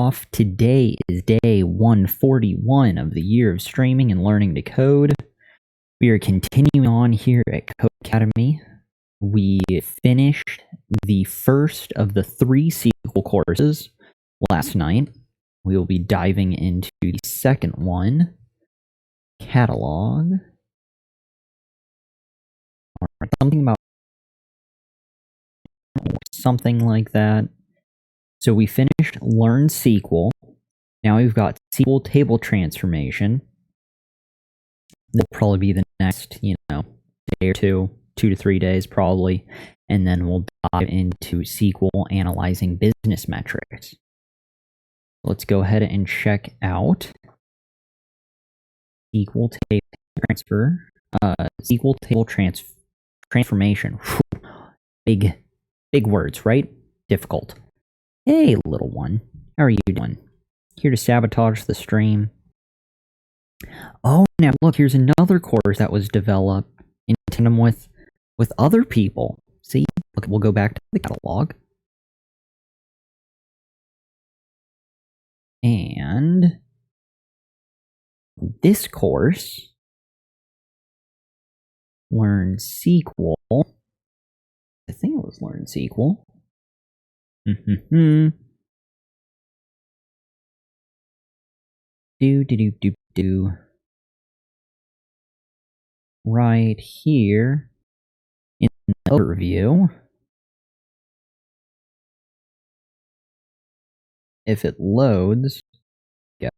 off. Today is day 141 of the year of streaming and learning to code. We are continuing on here at Codecademy. We finished the first of the 3 SQL courses last night. We will be diving into the second one, catalog. Or something like that. So we finished Learn SQL. Now we've got SQL table transformation. That'll probably be the next, day or 2 to 3 days probably. And then we'll dive into SQL analyzing business metrics. Let's go ahead and check out SQL table transfer. SQL table transformation. Big words, right? Difficult. Hey, little one. How are you doing? Here to sabotage the stream. Oh, now look, here's another course that was developed in tandem with other people. See? Look, we'll go back to the catalog. And this course, Learn SQL. I think it was Learn SQL. Do. Right here in the overview. If it loads, go.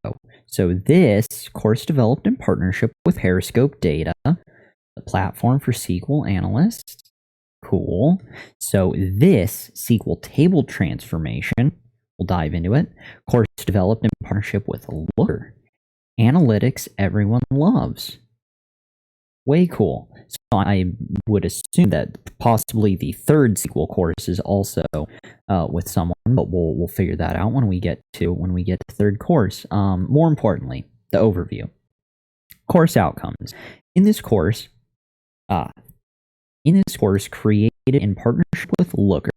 So this course developed in partnership with Periscope Data, the platform for SQL analysts. Cool. So this SQL table transformation, we'll dive into it. Course developed in partnership with Looker. Analytics everyone loves. Way cool. So I would assume that possibly the third SQL course is also with someone, but we'll figure that out when we get to third course. More importantly, the overview. Course outcomes. In this course created in partnership with Looker,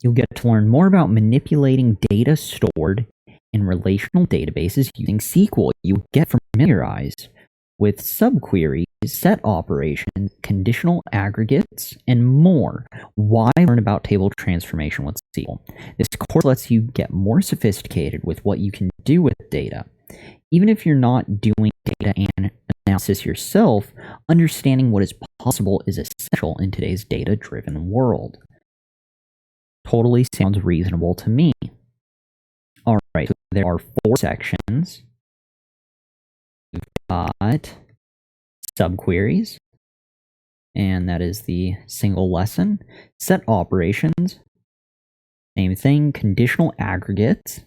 you'll get to learn more about manipulating data stored in relational databases using SQL. You'll get familiarized with sub-queries, set operations, conditional aggregates, and more. Why learn about table transformation with SQL? This course lets you get more sophisticated with what you can do with data. Even if you're not doing data analysis yourself, understanding what is possible is essential in today's data-driven world. Totally sounds reasonable to me. All right, so there are 4 sections. We've got sub-queries, and that is the single lesson. Set operations, same thing, conditional aggregates,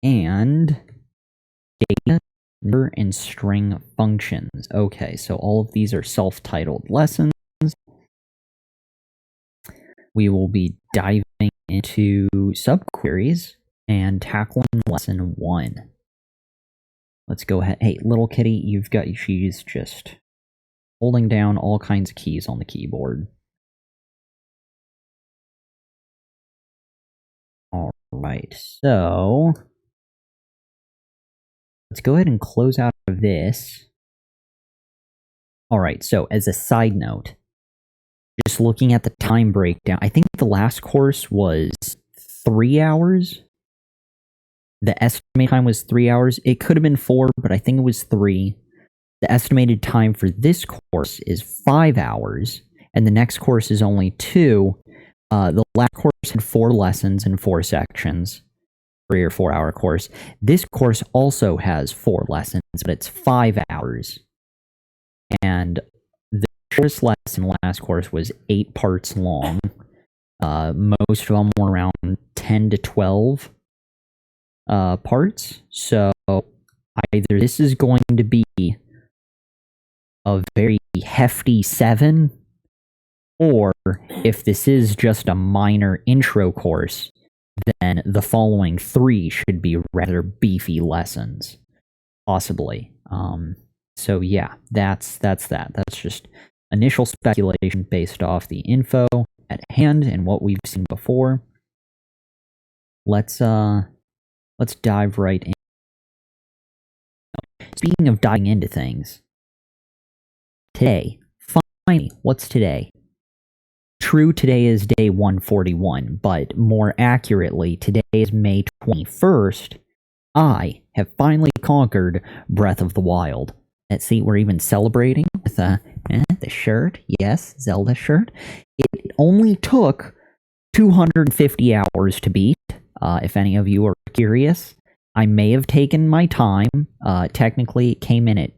and data and string functions. Okay, so all of these are self-titled lessons. We will be diving into sub-queries and tackling lesson 1. Let's go ahead. Hey, little kitty, she's just holding down all kinds of keys on the keyboard. All right, so let's go ahead and close out of this. All right, so as a side note, just looking at the time breakdown, I think the last course was 3 hours. The estimated time was 3 hours. It could have been 4, but I think it was 3. The estimated time for this course is 5 hours, and the next course is only 2. The last course had 4 lessons and 4 sections, 3 or 4 hour course. This course also has 4 lessons, but it's 5 hours. And the shortest lesson last course was 8 parts long. Most of them were around 10 to 12 parts. So either this is going to be a very hefty 7, or if this is just a minor intro course, then the following 3 should be rather beefy lessons, possibly. So yeah, that's that. That's just initial speculation based off the info at hand and what we've seen before. Let's let's dive right in. Speaking of diving into things, today, finally, what's today? True, today is day 141, but more accurately, today is May 21st. I have finally conquered Breath of the Wild. Let's see, we're even celebrating with the shirt. Yes, Zelda shirt. It only took 250 hours to beat, if any of you are curious. I may have taken my time. Technically, it came in at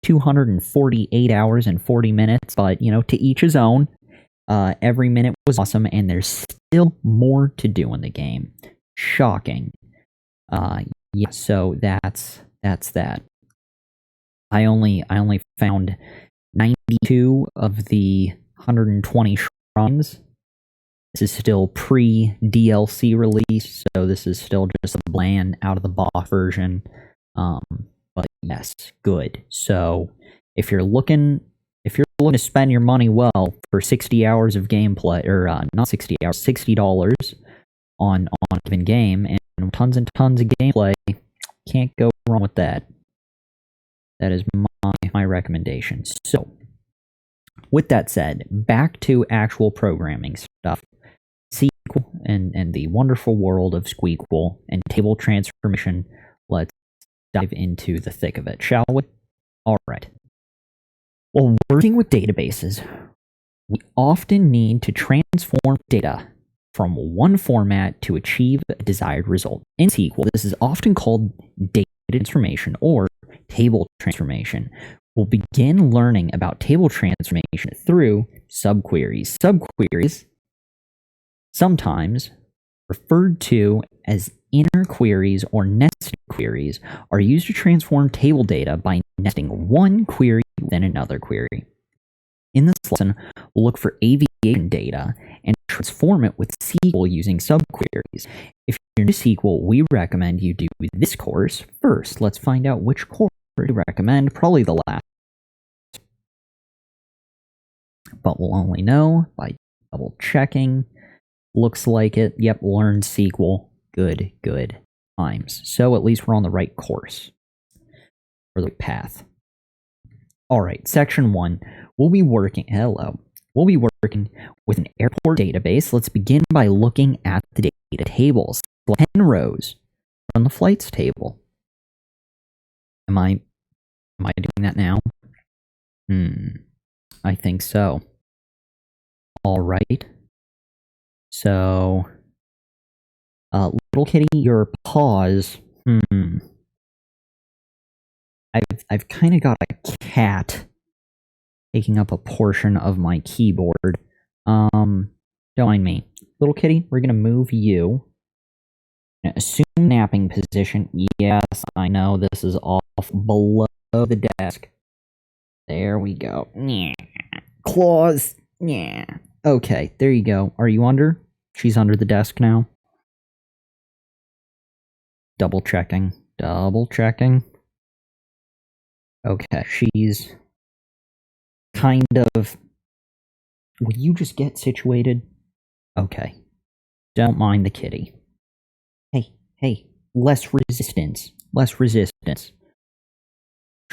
248 hours and 40 minutes, but, you know, to each his own. Every minute was awesome, and there's still more to do in the game. Shocking. Yeah, so that's that. I only found 92 of the 120 shrines. This is still pre-DLC release, so this is still just a bland, out-of-the-box version. But yes, good. So if you're looking to spend your money well for 60 hours of gameplay, or not 60 hours, $60 on a given game, and tons and tons of gameplay, can't go wrong with that. That is my recommendation. So, with that said, back to actual programming stuff. SQL and the wonderful world of SQL and table transformation. Let's dive into the thick of it, shall we? All right. Well, working with databases, we often need to transform data from one format to achieve a desired result. In SQL, this is often called data transformation or table transformation. We'll begin learning about table transformation through subqueries. Subqueries, sometimes referred to as inner queries or nested queries, are used to transform table data by nesting one query within another query. In this lesson, we'll look for aviation data and transform it with SQL using subqueries. If you're new to SQL, we recommend you do this course first. Let's find out which course we recommend, probably the last. But we'll only know by double checking. Looks like it. Yep, learn SQL. Good times. So at least we're on the right course, or the path. All right, section 1. We'll be working with an airport database. Let's begin by looking at the data tables. 10 rows from the flights table. Am I doing that now? I think so. All right. So, little kitty, your paws. I've kind of got a cat taking up a portion of my keyboard. Don't mind me. Little kitty, we're gonna move you. Assume napping position. Yes, I know this is off below the desk. There we go. Claws. Yeah. Okay, there you go. Are you under? She's under the desk now. Double checking. Okay, she's kind of... Will you just get situated? Okay. Don't mind the kitty. Hey, less resistance.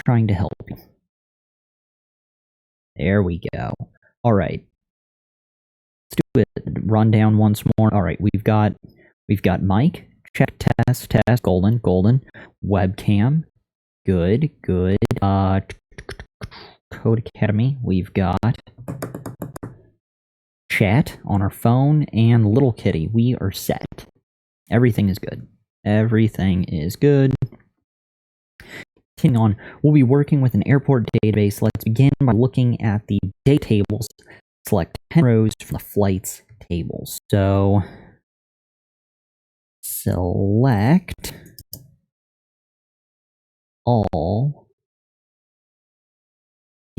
Trying to help you. There we go. Alright. Let's do it. Run down once more. Alright, we've got mic. Check, test, golden. Webcam. Good. Codecademy. We've got chat on our phone, and little kitty. We are set. Everything is good. Continuing on, we'll be working with an airport database. Let's begin by looking at the data tables. Select 10 rows from the flights tables. So, select all.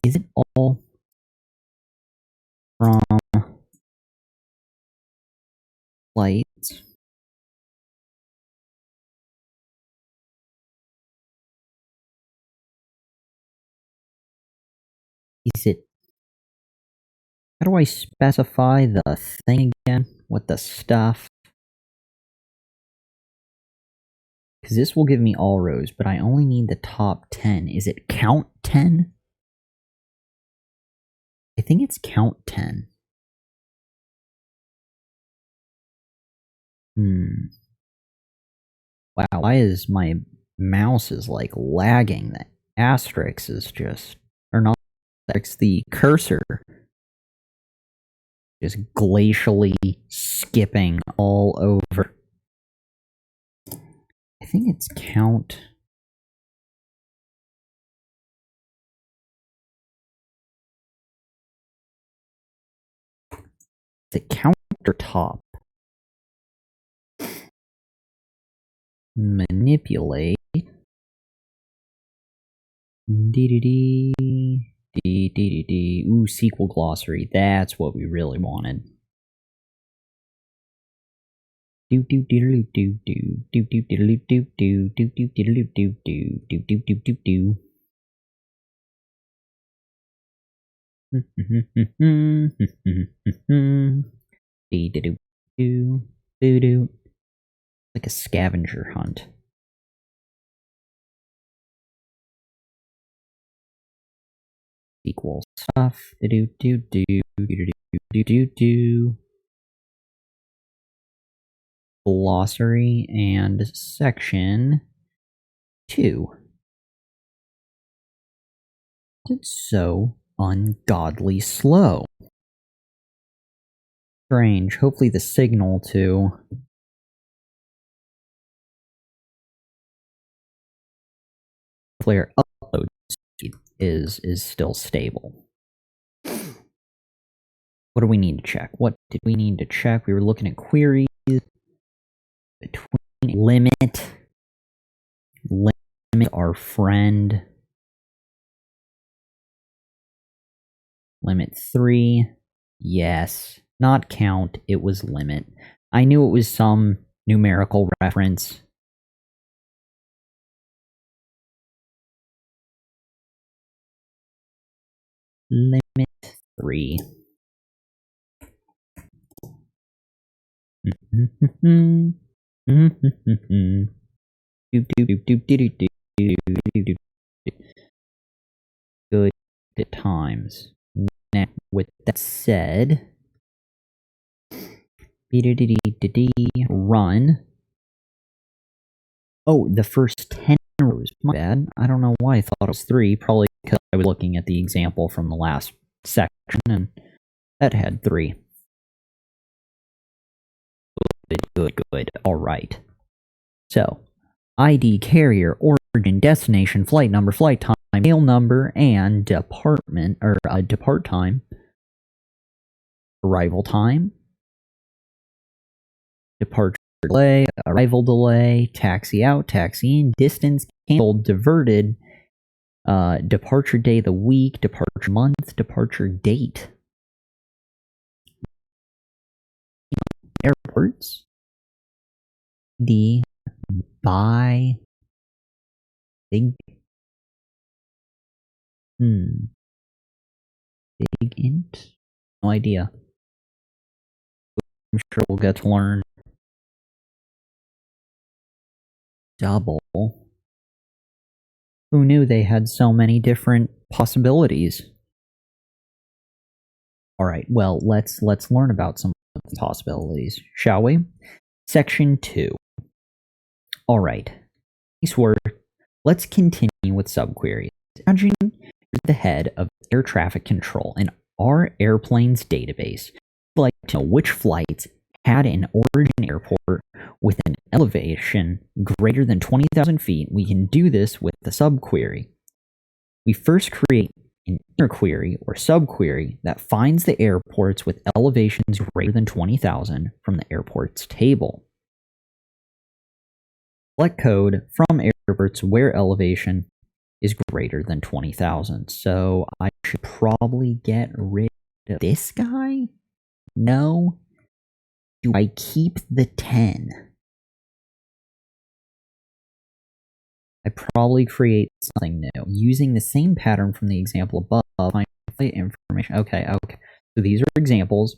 Is it all from flights? Is it... How do I specify the thing again? What the stuff? because this will give me all rows, but I only need the top 10. Is it count 10? I think it's count 10. Wow, why is my mouse is like lagging? The asterisk is just, or not, that's the cursor just glacially skipping all over. I think it's count. Is it count or top? Manipulate. Ooh, SQL glossary. That's what we really wanted. Like a scavenger hunt. Equal stuff. Glossary and section 2. It's so ungodly slow. Strange. Hopefully the signal to Flare upload speed is still stable. What do we need to check? What did we need to check? We were looking at queries between limit our friend, limit 3. Yes, not count, it was limit. I knew it was some numerical reference. Limit 3. Good times. Now, with that said, run. Oh, the first 10 rows. My bad. I don't know why I thought it was 3. Probably because I was looking at the example from the last section and that had 3. Good. All right. So, ID, carrier, origin, destination, flight number, flight time, mail number, and department, or depart time, arrival time, departure delay, arrival delay, taxi out, taxi in, distance, canceled, diverted, departure day of the week, departure month, departure date. Airports. By big big int? No idea. I'm sure we'll get to learn. Double. Who knew they had so many different possibilities? Alright, well, let's learn about some of the possibilities, shall we? Section 2. Alright. Nice work. Let's continue with subqueries. Imagine you're the head of air traffic control in our airplane's database. We'd like to know which flights had an origin airport with an elevation greater than 20,000 feet. We can do this with the subquery. We first create an inner query or subquery that finds the airports with elevations greater than 20,000 from the airports table. Select code from airports where elevation is greater than 20,000. So I should probably get rid of this guy? No. Do I keep the 10? I probably create something new. Using the same pattern from the example above, find flight information. Okay. So these are examples.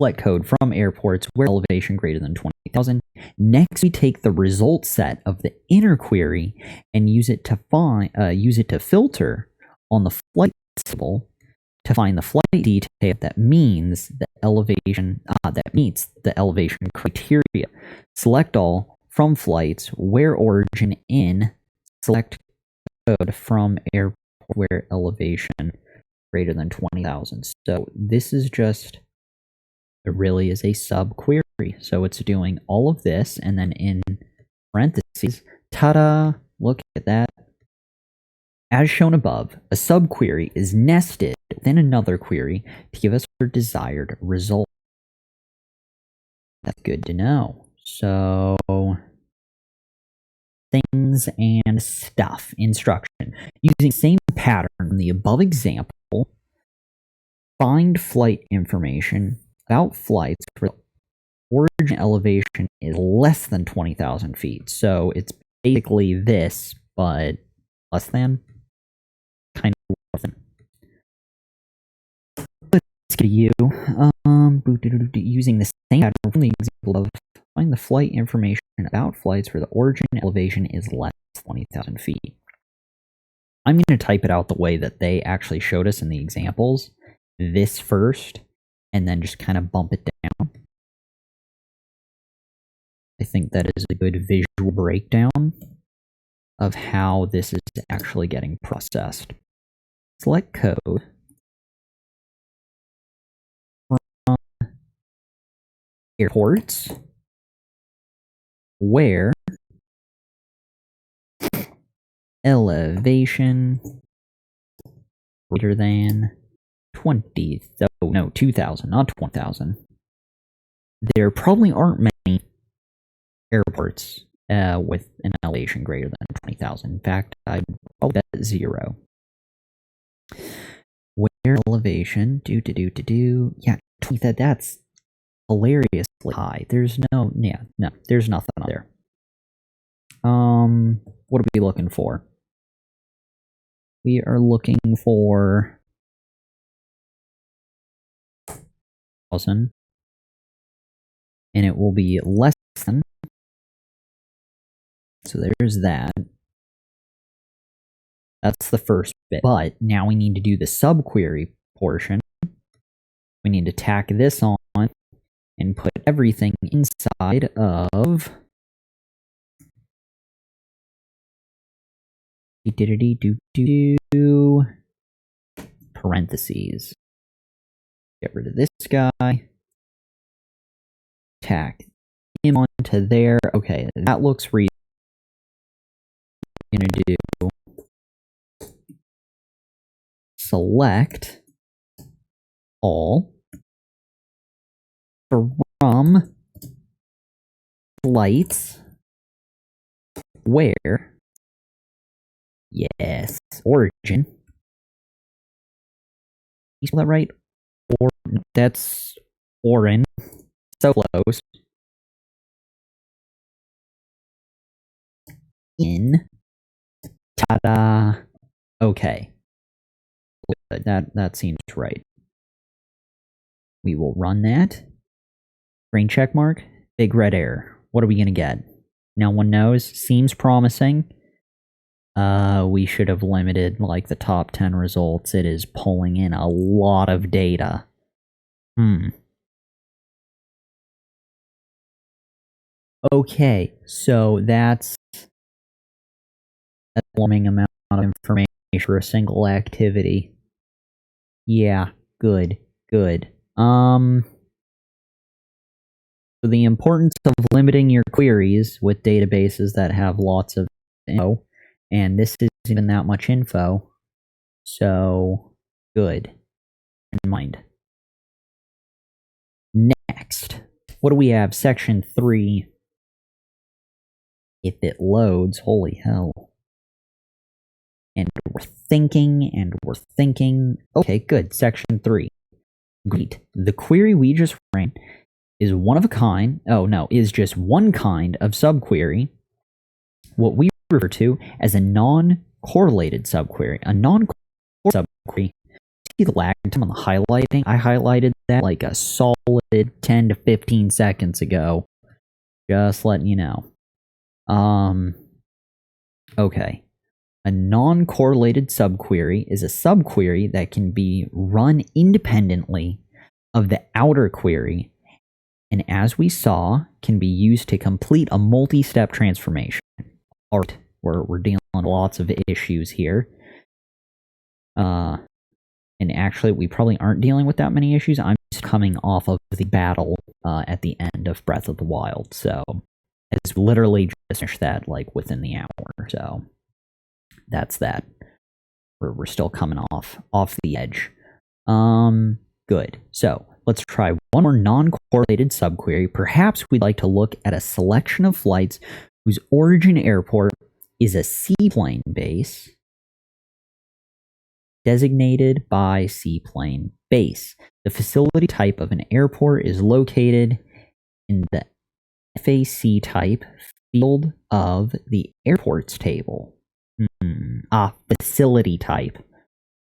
Select code from airports where elevation greater than 20,000. Next, we take the result set of the inner query and use it to filter on the flight table to find the flight detail that means the elevation that meets the elevation criteria. Select all from flights where origin in. Select code from airport where elevation greater than 20,000. So this is just, it really is a sub-query. So it's doing all of this, and then in parentheses, ta-da, look at that. As shown above, a sub-query is nested within another query to give us our desired result. That's good to know. So, things and stuff instruction. Using the same pattern in the above example, find flight information about flights where the origin elevation is less than 20,000 feet. So it's basically this, but less than. Kind of less than. Let's get to you. Using the same pattern from the example of find the flight information about flights where the origin elevation is less than 20,000 feet. I'm going to type it out the way that they actually showed us in the examples. This first, and then just kind of bump it down. I think that is a good visual breakdown of how this is actually getting processed. Select code from airports where elevation greater than 2,000, not 20,000. There probably aren't many airports with an elevation greater than 20,000. In fact, I'd probably bet 0. Where elevation, yeah, 20, that's hilariously high. There's there's nothing up there. What are we looking for? We are looking for 1,000, and it will be less than. So there's that. That's the first bit. But now we need to do the subquery portion. We need to tack this on and put everything inside of parentheses. Get rid of this guy. Tack him onto there. Okay, that looks reasonable. We're gonna do select all from flights where, yes, origin. You spell that right? Or that's orin. So close. In. Ta-da. Okay. That seems right. We will run that. Green check mark. Big red error. What are we gonna get? No one knows. Seems promising. We should have limited like the top 10 results. It is pulling in a lot of data. Okay, so that's a alarming amount of information for a single activity. Yeah, good. So the importance of limiting your queries with databases that have lots of info, and this isn't even that much info, so good in mind. Next, what do we have? Section 3. If it loads, holy hell. And we're thinking. Okay, good. Section 3. Great. The query we just ran is one of a kind. Oh, no, is just one kind of subquery. What we refer to as a non-correlated subquery. A non-correlated subquery. See the lag time on the highlighting? I highlighted that like a solid 10 to 15 seconds ago. Just letting you know. Okay. A non-correlated subquery is a subquery that can be run independently of the outer query, and as we saw, can be used to complete a multi-step transformation. All right, we're dealing with lots of issues here. And actually, we probably aren't dealing with that many issues. I'm just coming off of the battle at the end of Breath of the Wild, so it's literally just finished that like within the hour. So that's that. We're still coming off the edge. Good. So let's try one more non-correlated subquery. Perhaps we'd like to look at a selection of flights whose origin airport is a seaplane base designated by seaplane base. The facility type of an airport is located in the FAC type field of the airports table. Facility type.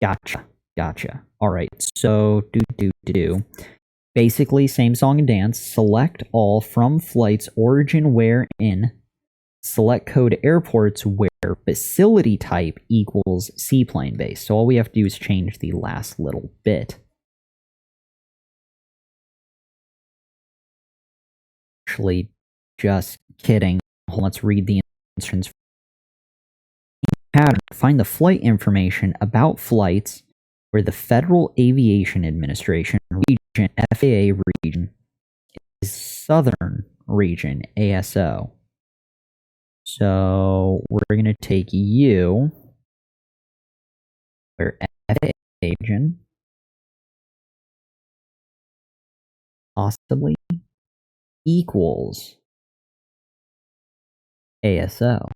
Gotcha. All right, so do. Basically, same song and dance. Select all from flight's origin where in. Select code airports where facility type equals seaplane base. So all we have to do is change the last little bit. Actually, just kidding. Let's read the instructions. Pattern. Find the flight information about flights where the Federal Aviation Administration region, FAA region, is Southern region, ASO. So we're going to take U, where FAA region possibly equals ASO.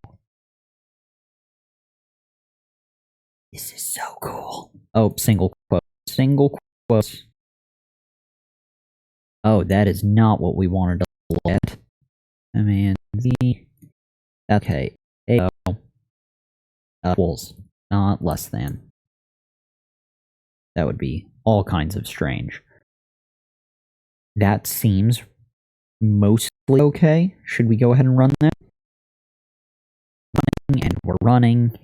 This is so cool. Oh, single quotes. Oh, that is not what we wanted to look at. I mean, okay, AO equals, not less than. That would be all kinds of strange. That seems mostly okay. Should we go ahead and run that? And we're running.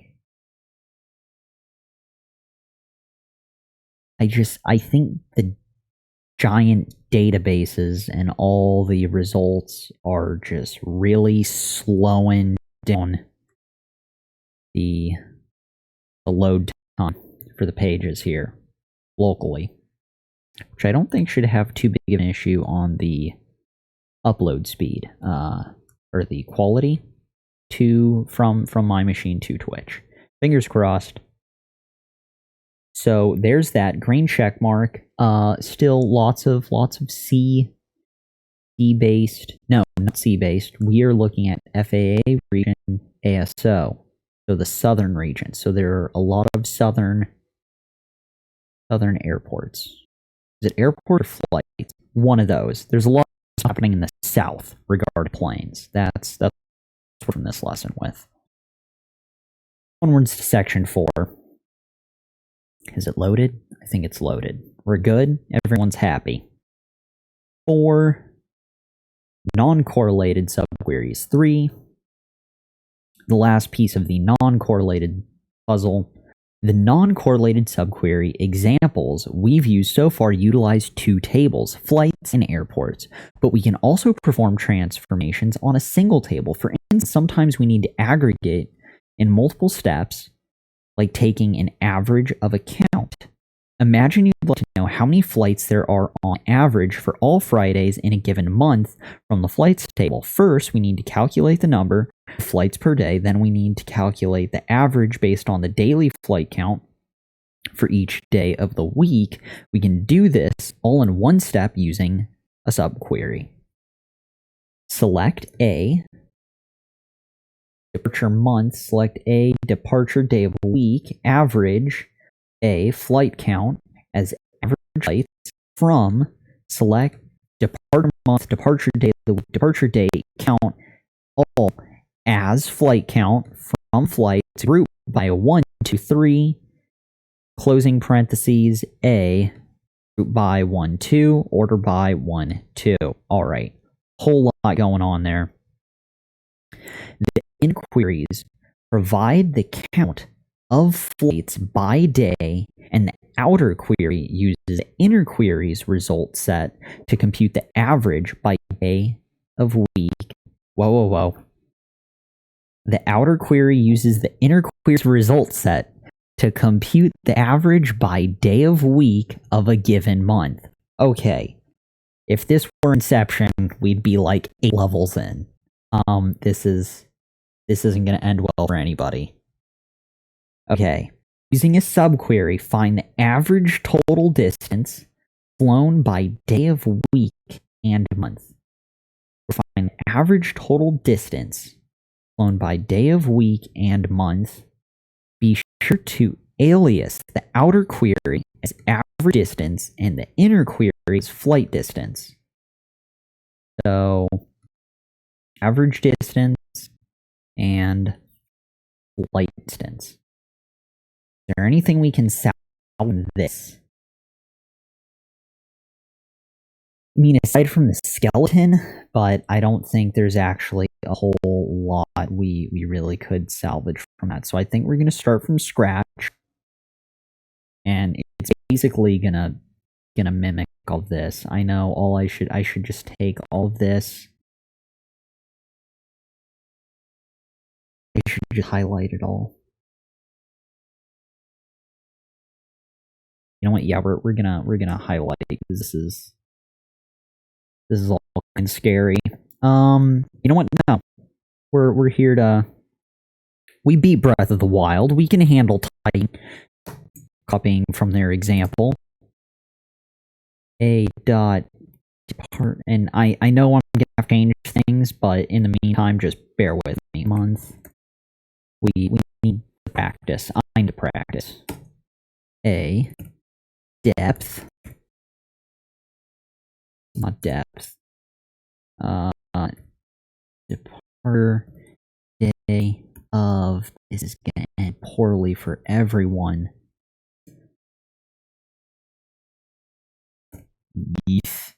I think the giant databases and all the results are just really slowing down the load time for the pages here locally, which I don't think should have too big of an issue on the upload speed or the quality from my machine to Twitch. Fingers crossed. So there's that green check mark. Still lots of C based. No, not C based. We are looking at FAA region ASO. So the southern region. So there are a lot of southern airports. Is it airport or flight? One of those. There's a lot happening in the south regarding planes. That's what we're from this lesson with. Onwards to section 4. Is it loaded? I think it's loaded. We're good. Everyone's happy. 4. Non-correlated subqueries. 3. The last piece of the non-correlated puzzle. The non-correlated subquery examples we've used so far utilize 2 tables, flights and airports, but we can also perform transformations on a single table. For instance, sometimes we need to aggregate in multiple steps, like taking an average of a count. Imagine you'd like to know how many flights there are on average for all Fridays in a given month from the flights table. First, we need to calculate the number of flights per day. Then we need to calculate the average based on the daily flight count for each day of the week. We can do this all in one step using a subquery. Select A, departure month, select A, departure day of the week, average A, flight count as average flights from, select departure month, departure day, departure day count, all as flight count from flights, group by 1, 2, 3, closing parentheses, A, group by 1, 2, order by 1, 2. All right. Whole lot going on there. The inquiries provide the count of flights by day, and the outer query uses the inner query's result set to compute the average by day of week. Whoa. The outer query uses the inner query's result set to compute the average by day of week of a given month. Okay. If this were Inception, we'd be like 8 levels in. This isn't going to end well for anybody. Okay. Using a subquery, find the average total distance flown by day of week and month. Find the average total distance flown by day of week and month. Be sure to alias the outer query as average distance and the inner query as flight distance. So, average distance and flight distance. Is there anything we can solve with this? I mean, aside from the skeleton, but I don't think there's actually a whole lot we really could salvage from that. So I think we're going to start from scratch, and it's basically gonna mimic all of this. I know I should just take all of this. I should just highlight it all. You know what? Yeah, we're gonna highlight because this is all kind of scary. You know what? No, we're here to. We beat Breath of the Wild. We can handle copying from their example. A dot depart, and I know I'm gonna have to change things, but in the meantime, just bear with me. Month. We need to practice. I need to practice. A depth, not depth. Departure day of. This is gonna end poorly for everyone. Yeeth.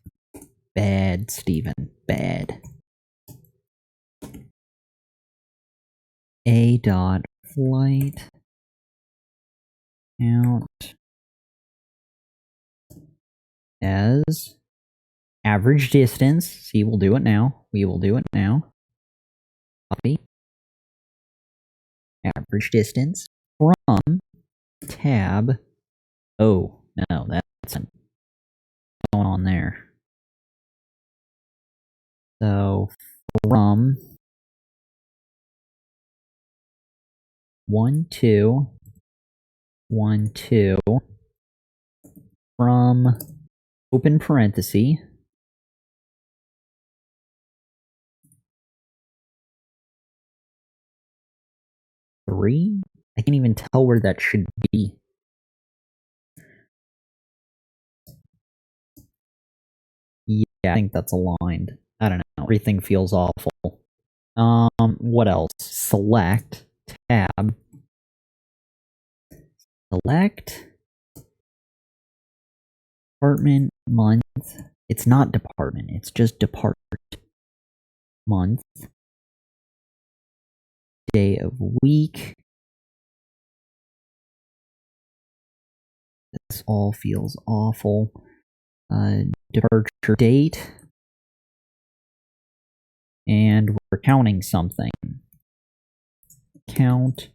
Bad, Steven. Bad. A dot flight count as average distance. See, we'll do it now. We will do it now. Copy. Average distance from tab. Oh, no, that's going on there. So, from 1, 2, 1, 2, from open parenthesis, three. I can't even tell where that should be. Yeah, I think that's aligned. I don't know. Everything feels awful. What else? Select tab. Select department month. It's not department. It's just depart month. Day of week. This all feels awful. Departure date. And we're counting something. Count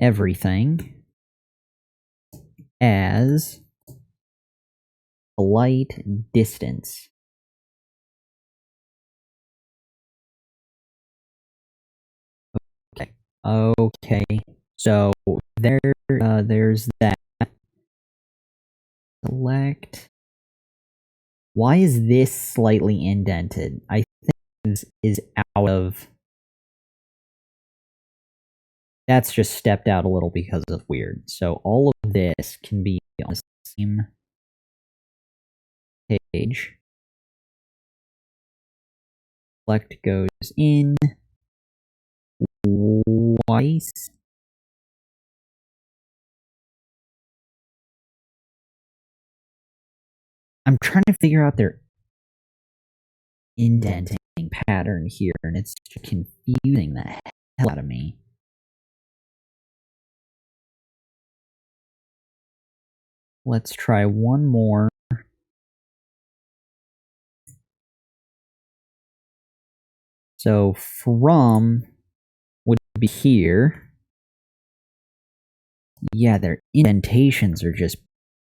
everything as flight distance. Okay. So there's that. Select. Why is this slightly indented? I think this is out of. That's just stepped out a little because of weird. So all of this can be on the same page. Select goes in twice. I'm trying to figure out their indenting pattern here, and it's confusing the hell out of me. Let's try one more. So from would be here. Yeah, their indentations are just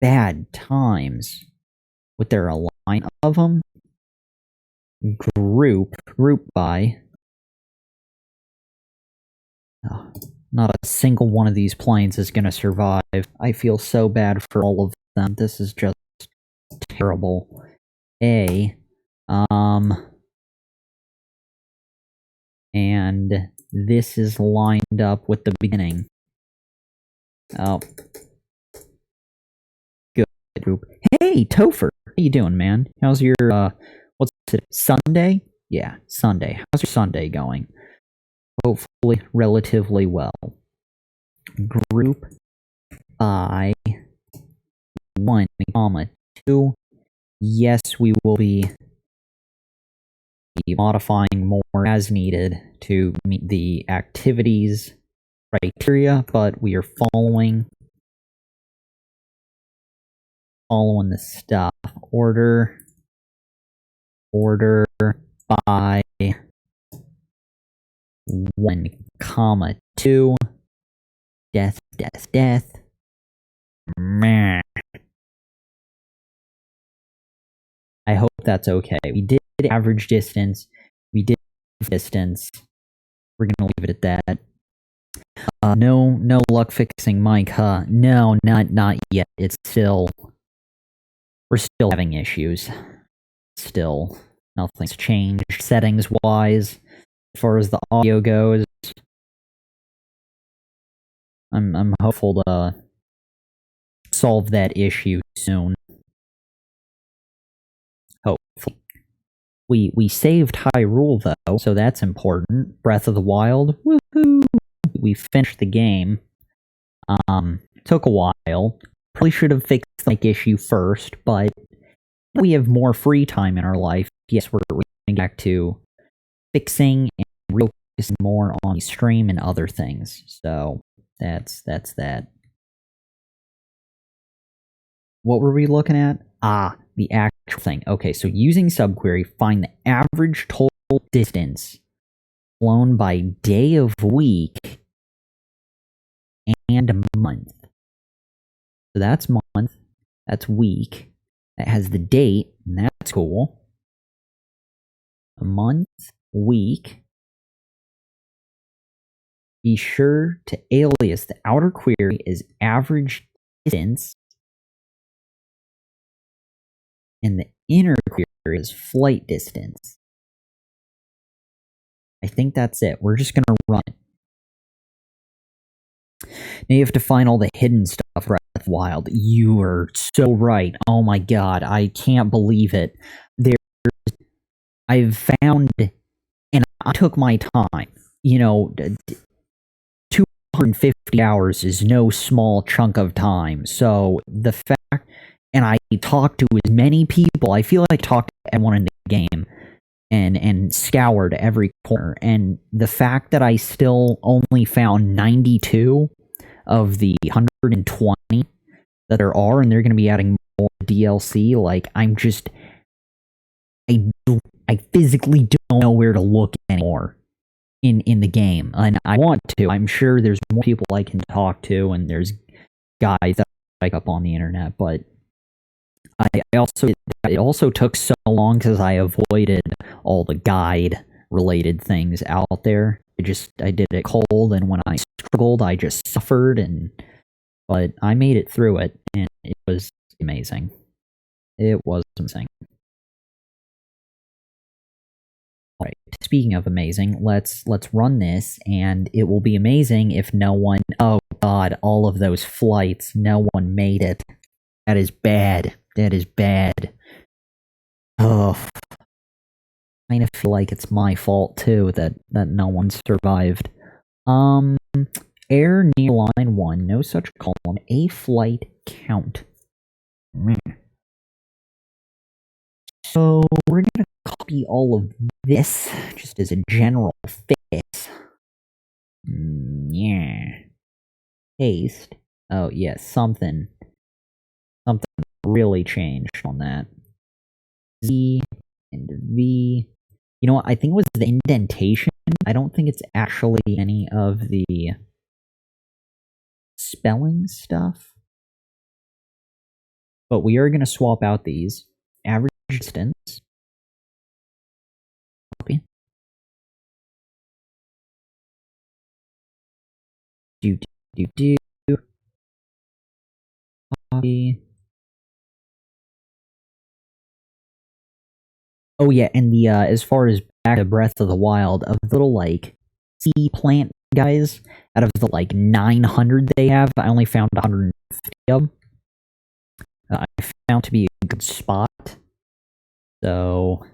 bad times with their align of them. Group by. Oh, not a single one of these planes is going to survive. I feel so bad for all of them. This is just terrible. And this is lined up with the beginning. Oh. Good group. Hey, Topher! How you doing, man? How's your, what's it, Sunday? Yeah, Sunday. How's your Sunday going? Hopefully, relatively well. Group by 1, 2. Yes, we will be modifying more as needed to meet the activities criteria, but we are following the stuff. Order by 1, 2. Death. Meh. I hope that's okay. We did average distance. We did distance. We're gonna leave it at that. No luck fixing Mike, huh? No, not yet. It's still, we're still having issues. Still, nothing's changed settings wise as far as the audio goes. I'm hopeful to solve that issue soon. Hopefully. We saved Hyrule though, so that's important. Breath of the Wild, woohoo! We finished the game. Took a while. Probably should have fixed the mic issue first, but we have more free time in our life. Yes, we're going back to fixing and focusing more on the stream and other things. So that's that. What were we looking at? The actual thing. Okay, so using subquery, find the average total distance flown by day of week and month. So that's month, that's week, that has the date, and that's cool. A month, week. Be sure to alias the outer query as average distance, and the inner query is flight distance. I think that's it. We're just going to run it. Now you have to find all the hidden stuff, Breath of the Wild. You are so right. Oh my god, I can't believe it. I've found, and I took my time. 250 hours is no small chunk of time. So the fact, and I talked to as many people, I feel like I talked to everyone in the game and scoured every corner. And the fact that I still only found 92 of the 120 that there are, and they're going to be adding more DLC, like, I physically don't know where to look anymore in the game, and I want to. I'm sure there's more people I can talk to, and there's guys that I pick up on the internet, but it also took so long because I avoided all the guide related things out there. I did it cold, and when I struggled, I just suffered, but I made it through it, and it was amazing. It was amazing. Alright, speaking of amazing, let's run this, and it will be amazing if no one, oh god, all of those flights, no one made it. That is bad. That is bad. Oh, I kind of feel like it's my fault too that no one survived. Air near line 1, no such column, a flight count. So we're gonna copy all of this just as a general fix. Yeah. Paste. Oh, yeah, something really changed on that. Z and V. You know what? I think it was the indentation. I don't think it's actually any of the spelling stuff. But we are going to swap out these. Average distance. Copy. Do. Copy. Oh yeah, and the as far as back to Breath of the Wild, of the little like sea plant guys, out of the like 900 they have, I only found 150 of them. I found to be a good spot. So,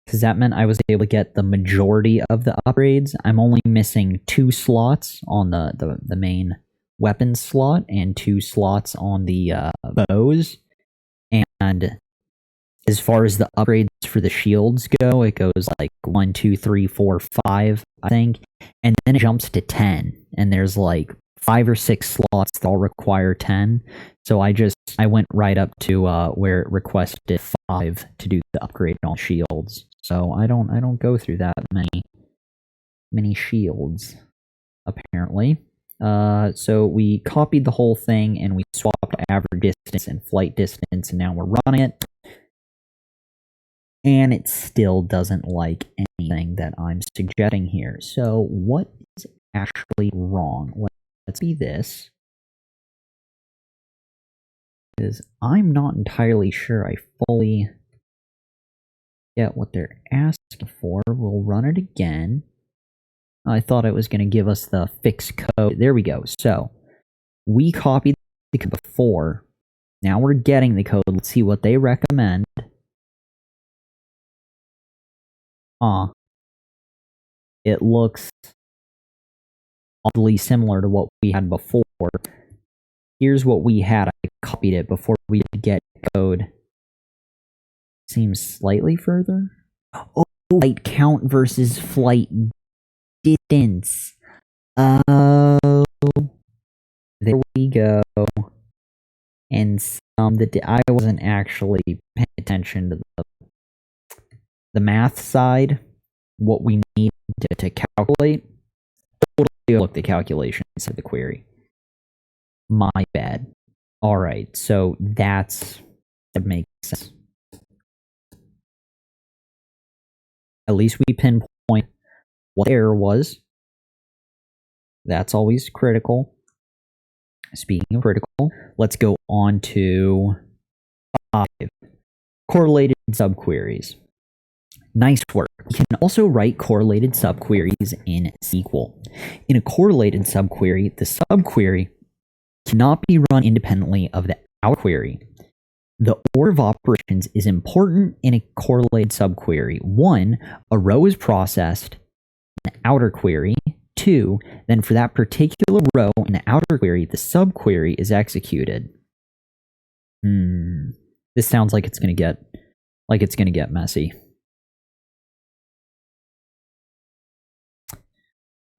because that meant I was able to get the majority of the upgrades. I'm only missing 2 slots on the main weapons slot and 2 slots on the bows. And as far as the upgrades for the shields go, it goes like 1, 2, 3, 4, 5, I think, and then it jumps to 10. And there's like 5 or 6 slots that all require 10. So I went right up to where it requested 5 to do the upgrade on shields. So I don't go through that many shields apparently. So we copied the whole thing and we swapped average distance and flight distance, and now we're running it. And it still doesn't like anything that I'm suggesting here. So what is actually wrong? Let's see this. Because I'm not entirely sure I fully get what they're asking for. We'll run it again. I thought it was going to give us the fixed code. There we go. So we copied the code before. Now we're getting the code. Let's see what they recommend. It looks oddly similar to what we had before. Here's what we had. I copied it before we did get code. Seems slightly further. Oh, flight count versus flight distance. Oh, there we go. And some that I wasn't actually paying attention to the math side. What we need to calculate. Totally look the calculations of the query. My bad. All right, so that makes sense. At least we pinpoint what error was. That's always critical. Speaking of critical, let's go on to 5. Correlated sub-queries. Nice work. You can also write correlated sub-queries in SQL. In a correlated sub-query, the sub-query cannot be run independently of the outer query. The order of operations is important in a correlated sub-query. 1, a row is processed in the outer query. 2, then for that particular row in the outer query, the sub-query is executed. This sounds like it's gonna get messy.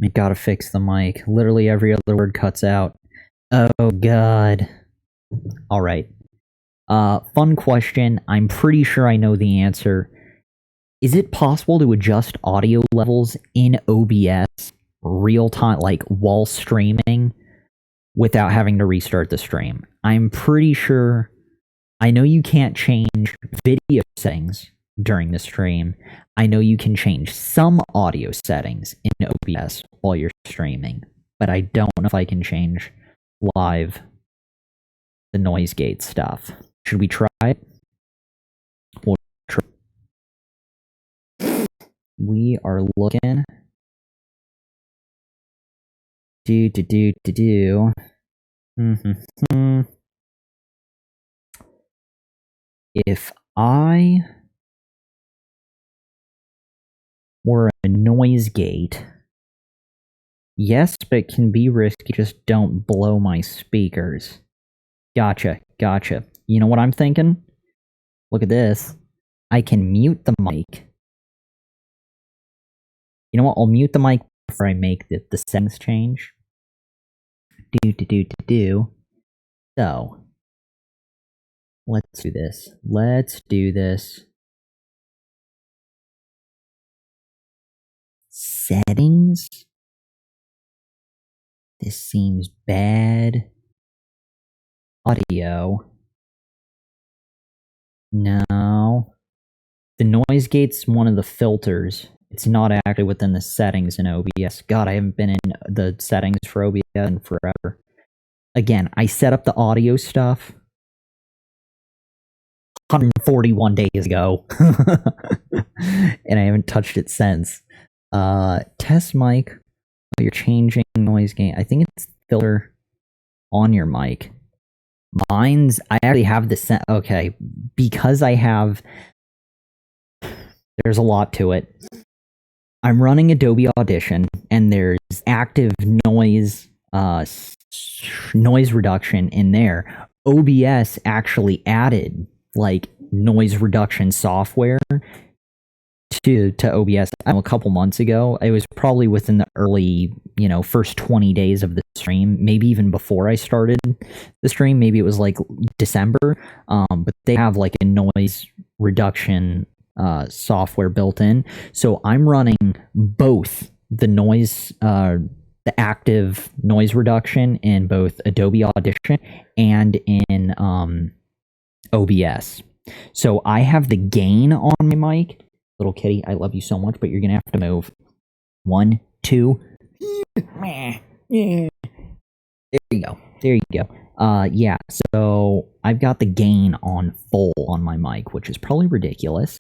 I gotta fix the mic. Literally every other word cuts out. Oh god. Alright. Fun question. I'm pretty sure I know the answer. Is it possible to adjust audio levels in OBS real time, like while streaming, without having to restart the stream? I'm pretty sure. I know you can't change video settings during the stream. I know you can change some audio settings in OBS while you're streaming, but I don't know if I can change live the noise gate stuff. Should we try it? We'll try. We are looking. If I were a noise gate, yes, but it can be risky. Just don't blow my speakers. Gotcha. You know what I'm thinking? Look at this. I can mute the mic. You know what? I'll mute the mic before I make the settings change. So, let's do this. Let's do this. Settings? This seems bad. Audio. No. The noise gate's one of the filters. It's not actually within the settings in OBS. God, I haven't been in the settings for OBS in forever. Again, I set up the audio stuff 141 days ago. And I haven't touched it since. Test mic. Oh, you're changing noise gate. I think it's filter on your mic. Mine's, I actually have the okay, because I have, there's a lot to it. I'm running Adobe Audition, and there's active noise reduction in there. OBS actually added like noise reduction software to OBS a couple months ago. It was probably within the early, first 20 days of the stream, maybe even before I started the stream. Maybe it was like December. But they have like a noise reduction software built in. So I'm running both the noise, the active noise reduction in both Adobe Audition and in OBS. So I have the gain on my mic. Little kitty, I love you so much, but you're gonna have to move. 1, 2. There you go. There you go. Yeah, so I've got the gain on full on my mic, which is probably ridiculous.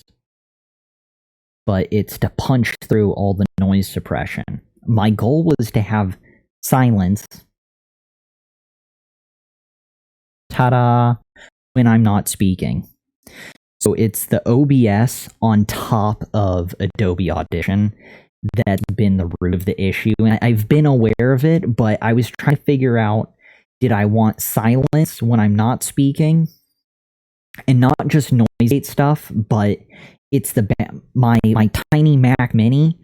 But it's to punch through all the noise suppression. My goal was to have silence. Ta-da! When I'm not speaking. So it's the OBS on top of Adobe Audition that's been the root of the issue. And I've been aware of it, but I was trying to figure out, did I want silence when I'm not speaking? And not just noise gate stuff, but it's my tiny Mac Mini,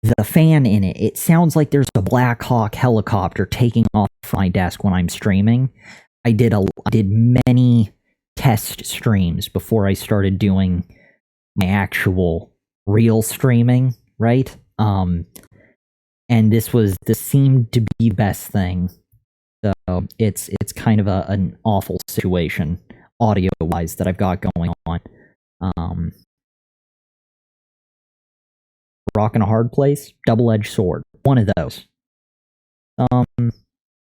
the fan in it. It sounds like there's a Black Hawk helicopter taking off my desk when I'm streaming. I did many test streams before I started doing my actual real streaming, right? And this seemed to be the best thing. So it's kind of an awful situation audio wise that I've got going on. Rock in a hard place, double-edged sword. One of those.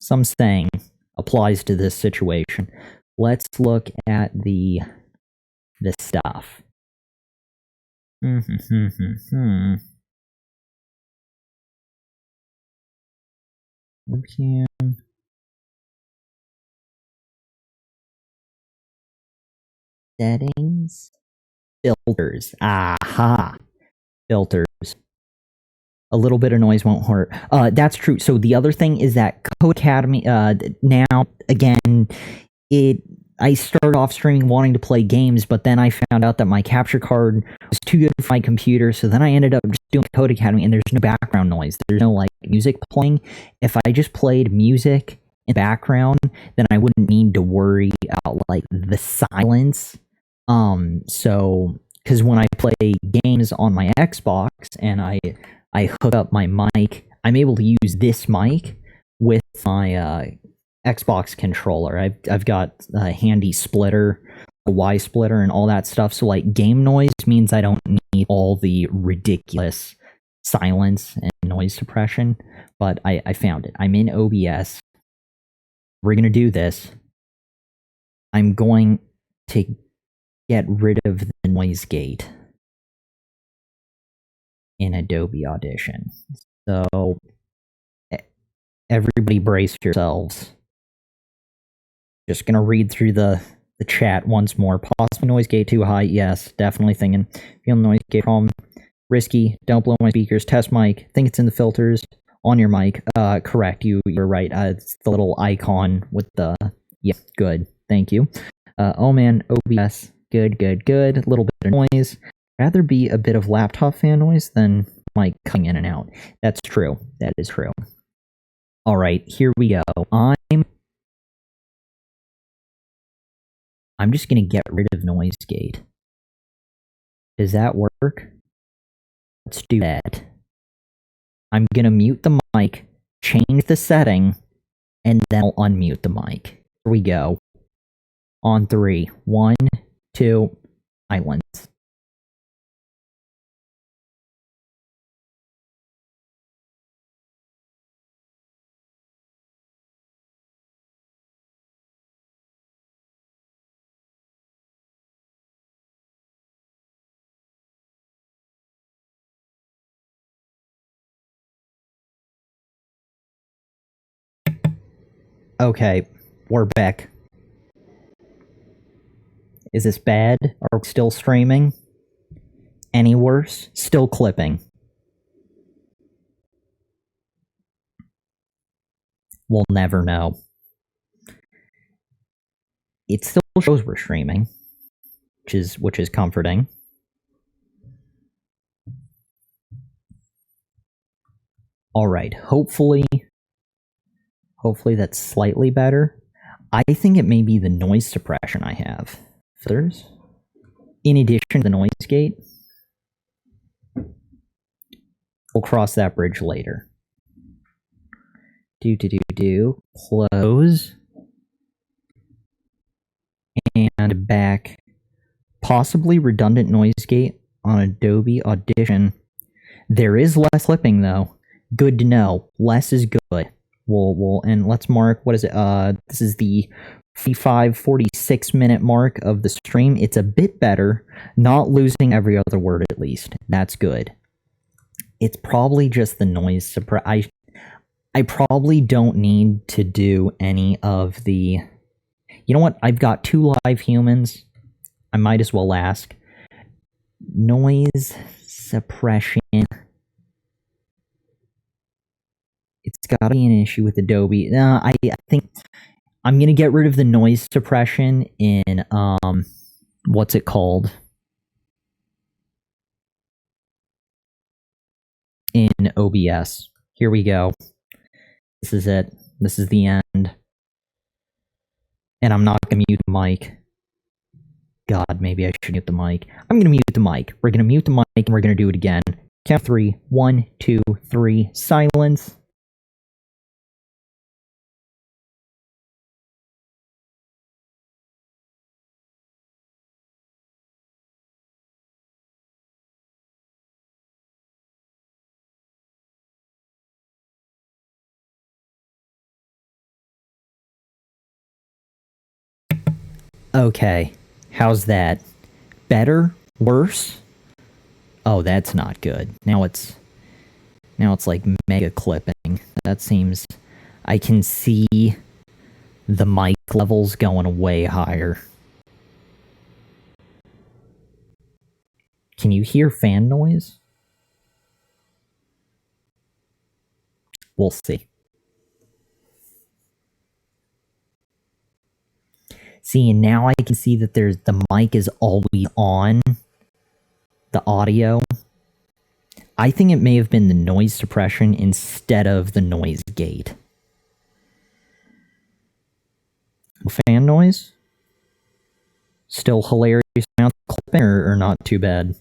Some saying applies to this situation. Let's look at the stuff. Webcam. Settings. Filters. Aha. Filters. A little bit of noise won't hurt. That's true. So the other thing is that Codecademy, now, again, I started off streaming wanting to play games, but then I found out that my capture card was too good for my computer, so then I ended up just doing Codecademy, and there's no background noise. There's no, music playing. If I just played music in the background, then I wouldn't need to worry about, the silence. So, because when I play games on my Xbox, and I hook up my mic, I'm able to use this mic with my, Xbox controller. I've got a handy splitter, a Y splitter, and all that stuff. So game noise means I don't need all the ridiculous silence and noise suppression. But I found it. I'm in OBS. We're gonna do this. I'm going to get rid of the noise gate in Adobe Audition. So everybody brace yourselves. Just gonna read through the chat once more. Possible noise gate too high. Yes, definitely thinking. Feeling noise gate problem. Risky. Don't blow my speakers. Test mic. Think it's in the filters on your mic. Correct. You're right. It's the little icon with the. Yeah. Good. Thank you. Oh man. OBS. Good. A little bit of noise. Rather be a bit of laptop fan noise than mic coming in and out. That's true. That is true. All right, here we go. I'm just gonna get rid of noise gate. Does that work? Let's do that. I'm gonna mute the mic, change the setting, and then I'll unmute the mic. Here we go. On 3. 1, 2, silence. Okay, we're back. Is this bad? Are we still streaming? Any worse? Still clipping. We'll never know. It still shows we're streaming, which is comforting. All right, hopefully that's slightly better. I think it may be the noise suppression I have. Filters. In addition to the noise gate. We'll cross that bridge later. Close. And back. Possibly redundant noise gate on Adobe Audition. There is less clipping though. Good to know. Less is good. And let's mark, what is it? This is the 46 minute mark of the stream. It's a bit better, not losing every other word at least. That's good. It's probably just the noise suppression. I probably don't need to do any of the... You know what? I've got 2 live humans. I might as well ask. Noise suppression. It's got to be an issue with Adobe. I think I'm going to get rid of the noise suppression in, what's it called? In OBS. Here we go. This is it. This is the end. And I'm not going to mute the mic. God, maybe I should mute the mic. I'm going to mute the mic. We're going to mute the mic and we're going to do it again. Count 3. 1, 2, 3. Silence. Okay, how's that? Better? Worse? Oh, that's not good. Now it's like mega clipping. That seems... I can see the mic levels going way higher. Can you hear fan noise? We'll see. See, and now I can see that the mic is always on, the audio. I think it may have been the noise suppression instead of the noise gate. Fan noise? Still hilarious amount of clipping or not too bad?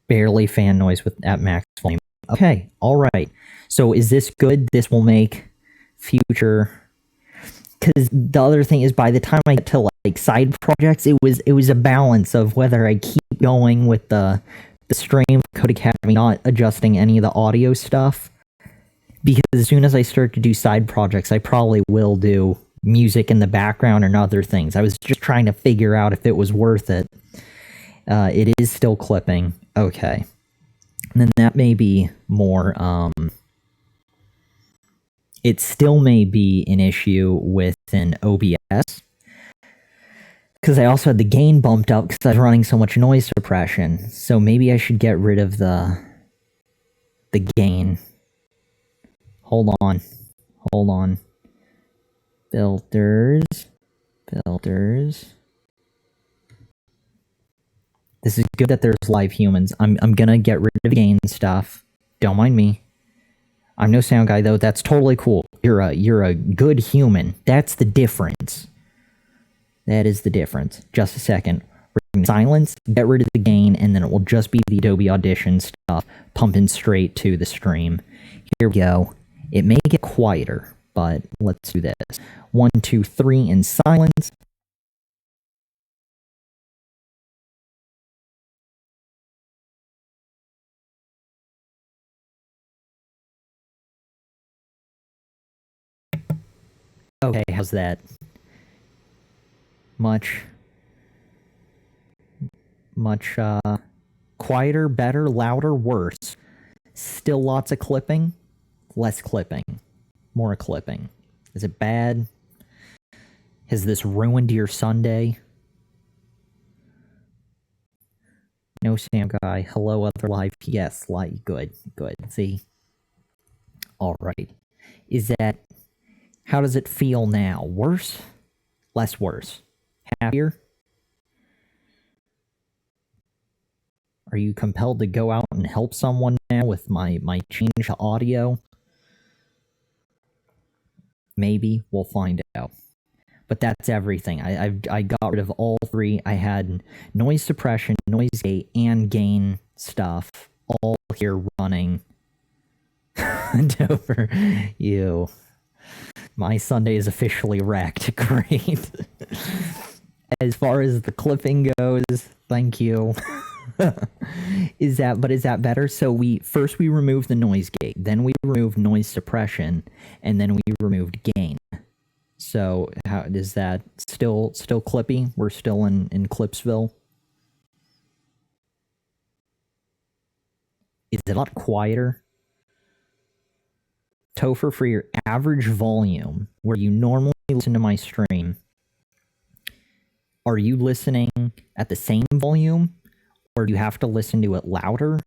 Barely fan noise at max volume. Okay, alright. So is this good? This will make future... Because the other thing is, by the time I get to like side projects, it was a balance of whether I keep going with the stream Codecademy, not adjusting any of the audio stuff. Because as soon as I start to do side projects, I probably will do music in the background and other things. I was just trying to figure out if it was worth it. It is still clipping. Okay. And then that may be more, it still may be an issue with an OBS. Because I also had the gain bumped up because I was running so much noise suppression. So maybe I should get rid of the gain. Hold on. Hold on. Filters. Filters. This is good that there's live humans. I'm gonna get rid of gain stuff. Don't mind me. I'm no sound guy though. That's totally cool. You're a good human. That's the difference. That is the difference. Just a second. Silence, get rid of the gain, and then it will just be the Adobe Audition stuff pumping straight to the stream. Here we go. It may get quieter, but let's do this. 1, 2, 3 in silence. Okay, how's that? Much quieter, better, louder, worse. Still lots of clipping, less clipping, more clipping. Is it bad? Has this ruined your Sunday? No Sam guy. Hello, other live. Yes, like good. See? Alright. Is that... How does it feel now? Worse? Less worse? Happier? Are you compelled to go out and help someone now with my change audio? Maybe. We'll find out. But that's everything. I got rid of all three. I had noise suppression, noise gate, and gain stuff all here running. Over you. My Sunday is officially wrecked. Great. As far as the clipping goes, thank you. Is that better? So we removed the noise gate, then we removed noise suppression, and then we removed gain. So how is that still clippy? We're still in Clipsville. Is it a lot quieter? Topher, for your average volume, where you normally listen to my stream, are you listening at the same volume, or do you have to listen to it louder? Or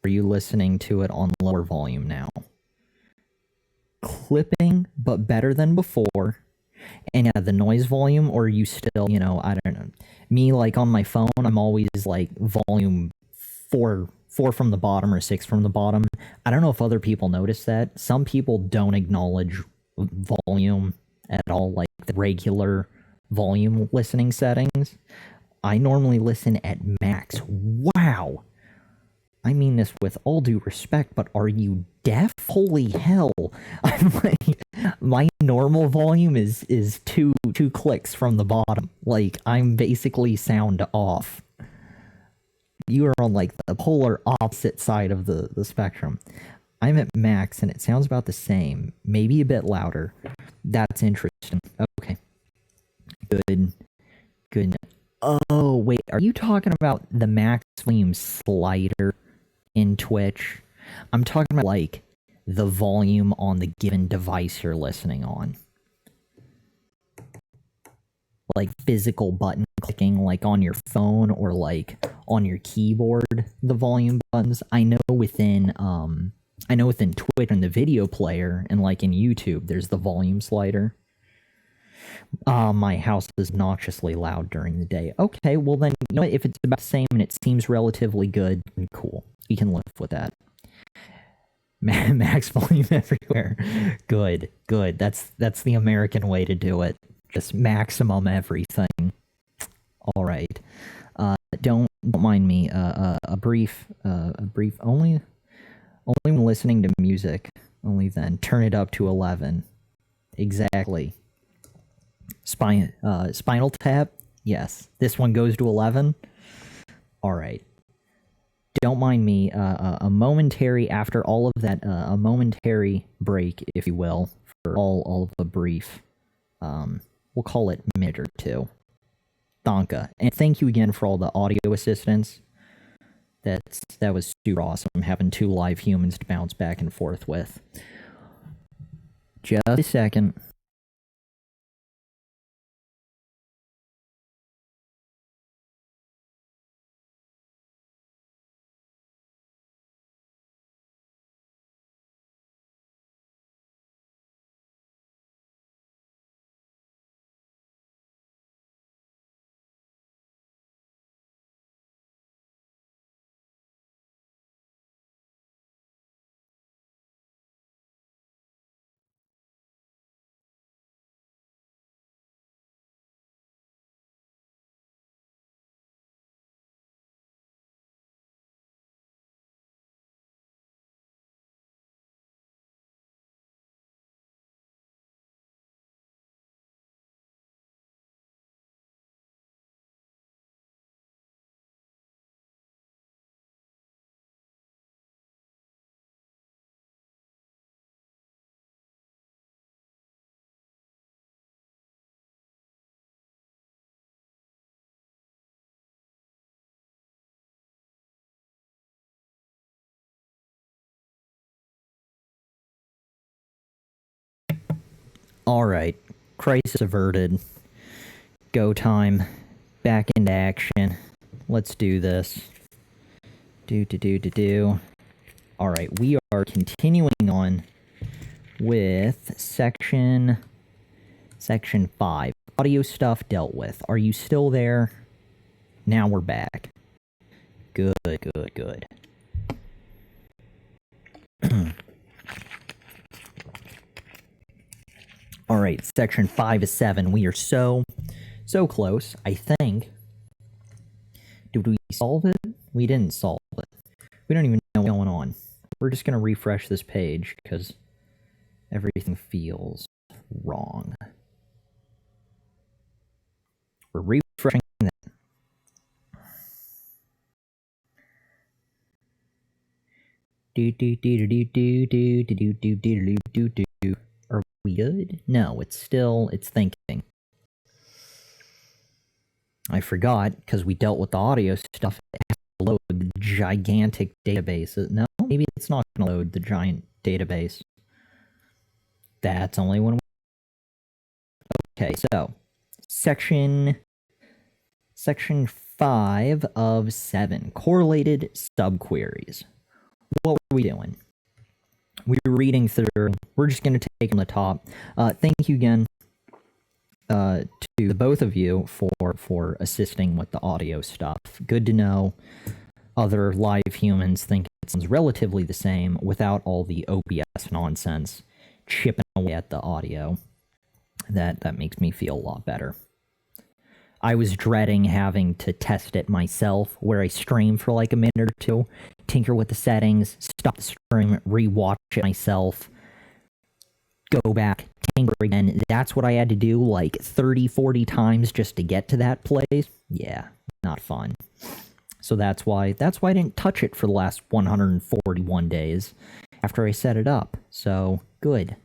are you listening to it on lower volume now? Clipping, but better than before. And yeah, the noise volume, or are you still, I don't know. Me, like on my phone, I'm always like volume 4 from the bottom or 6 from the bottom. I don't know if other people notice that. Some people don't acknowledge volume at all, like the regular volume listening settings. I normally listen at max. Wow! I mean this with all due respect, but are you deaf? Holy hell! I'm like, my normal volume is two clicks from the bottom. Like, I'm basically sound off. You are on like the polar opposite side of the spectrum. I'm at max and it sounds about the same, maybe a bit louder. That's interesting. Okay. Good. Oh, wait, are you talking about the max volume slider in Twitch? I'm talking about like the volume on the given device you're listening on. Like physical button clicking, like on your phone or like on your keyboard, the volume buttons. I know within Twitch and the video player and like in YouTube, there's the volume slider. My house is obnoxiously loud during the day. Okay, well then, you know what? If it's about the same and it seems relatively good, cool. You can live with that. Max volume everywhere. Good. That's the American way to do it. Just maximum everything. All right. Don't mind me. A brief. Only when listening to music. Only then. Turn it up to 11. Exactly. Spinal Tap. Yes. This one goes to 11. All right. Don't mind me. A momentary after all of that. A momentary break, if you will, for all of the brief. We'll call it a minute or two. Donka. And thank you again for all the audio assistance. That was super awesome, having 2 live humans to bounce back and forth with. Just a second. Alright, crisis averted. Go time. Back into action. Let's do this. Alright, we are continuing on with section 5. Audio stuff dealt with. Are you still there? Now we're back. Good. Alright, section 5 is 7. We are so close, I think. Did we solve it? We didn't solve it. We don't even know what's going on. We're just going to refresh this page because everything feels wrong. We're refreshing that. Are we good? No, it's thinking. I forgot, because we dealt with the audio stuff, it has to load the gigantic database. No, maybe it's not going to load the giant database. That's only when we... Okay, so, section 5 of 7, Correlated Sub-Queries. What were we doing? We were reading through. We're just going to take on the top. Thank you again to the both of you for assisting with the audio stuff. Good to know other live humans think it sounds relatively the same without all the OBS nonsense chipping away at the audio. That makes me feel a lot better. I was dreading having to test it myself, where I stream for like a minute or two, tinker with the settings, stop the stream, rewatch it myself, go back, tinker again. That's what I had to do like 30, 40 times just to get to that place. Yeah, not fun. So that's why I didn't touch it for the last 141 days after I set it up. So, good.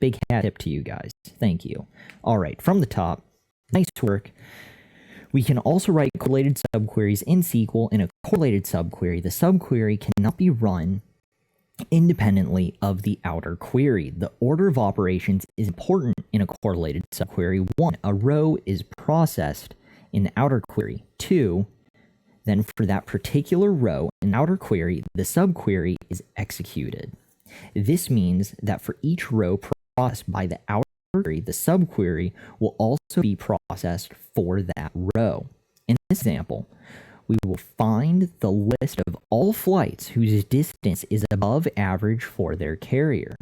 Big hat tip to you guys. Thank you. Alright, from the top. Nice work. We can also write correlated subqueries in SQL in a correlated subquery. The subquery cannot be run independently of the outer query. The order of operations is important in a correlated subquery. 1. A row is processed in the outer query. 2. Then for that particular row in outer query, the subquery is executed. This means that for each row processed by the outer query, the subquery will also be processed for that row. In this example, we will find the list of all flights whose distance is above average for their carrier.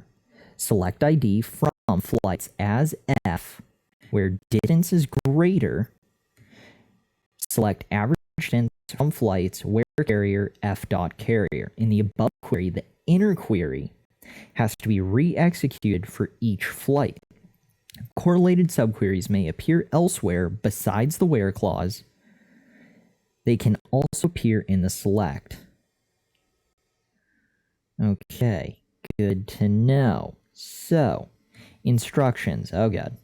Select ID from flights as F, where distance is greater. Select average distance from flights where carrier F.carrier. In the above query, the inner query has to be re-executed for each flight. Correlated subqueries may appear elsewhere besides the where clause. They can also appear in the select. Okay, good to know. So, instructions. Oh god.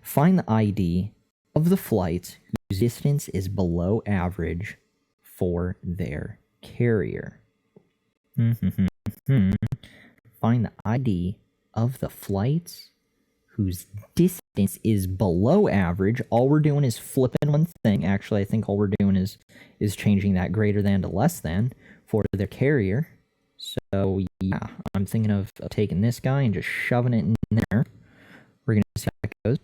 Find the ID of the flights whose distance is below average for their carrier. Find the ID of the flights whose distance is below average. All we're doing is flipping one thing. Actually, I think all we're doing is changing that greater than to less than for their carrier. So, yeah, I'm thinking of taking this guy and just shoving it in there. We're going to see how it goes.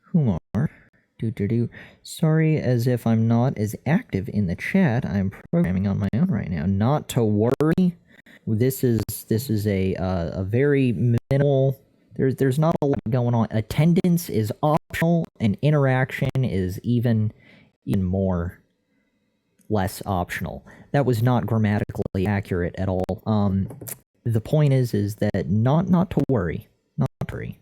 Who more? Sorry, as if I'm not as active in the chat. I'm programming on my own right now. Not to worry. This is a very minimal. There's not a lot going on. Attendance is optional, and interaction is even more less optional. That was not grammatically accurate at all. The point is that not to worry. Not to worry.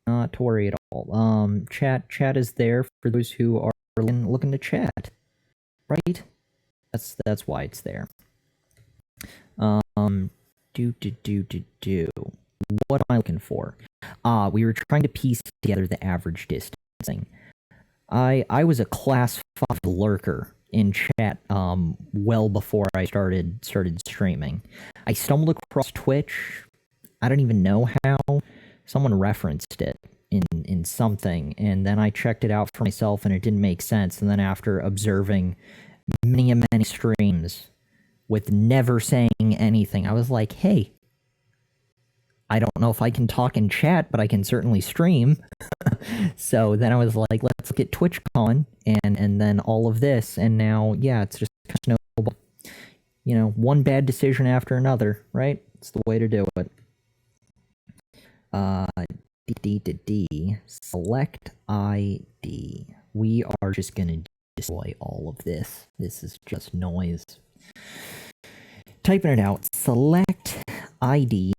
Not to worry at all. Chat is there for those who are looking to chat, right? That's why it's there. What am I looking for? We were trying to piece together the average distancing. I was a class 5 lurker in chat well before I started streaming. I stumbled across Twitch. I don't even know how. Someone referenced it in something, and then I checked it out for myself, and it didn't make sense. And then after observing many streams with never saying anything, I was like, hey, I don't know if I can talk in chat, but I can certainly stream. So then I was like, let's look at TwitchCon and then all of this, and now, yeah, it's just snowball. You know, one bad decision after another, right? It's the way to do it. Select ID. We are just gonna destroy all of this. This is just noise. Typing it out. Select ID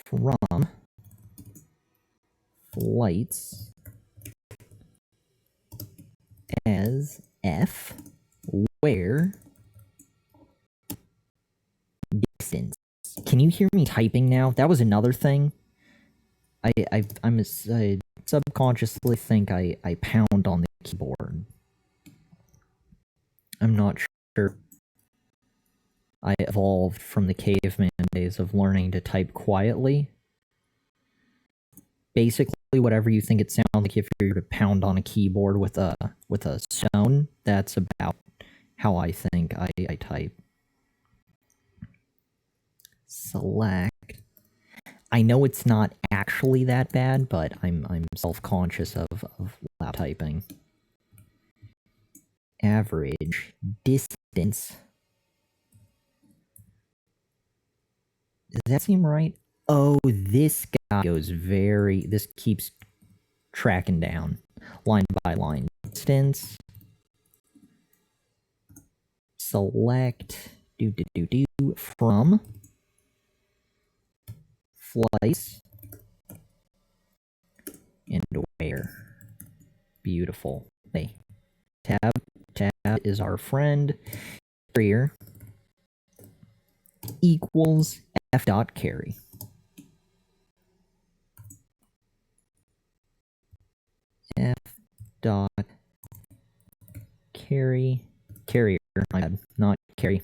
from flights as F, where distance. Can you hear me typing now? That was another thing. I subconsciously think I pound on the keyboard. I'm not sure. I evolved from the caveman days of learning to type quietly. Basically, whatever you think it sounds like if you're to pound on a keyboard with a stone, that's about how I think I type. Select. I know it's not actually that bad, but I'm self-conscious of loud typing. Average distance. Does that seem right? Oh, this guy goes this keeps tracking down line by line. Distance. Select from flights and where. Beautiful. Hey, tab is our friend. Carrier equals f dot carry. F dot carry. Carrier, my bad, not carry.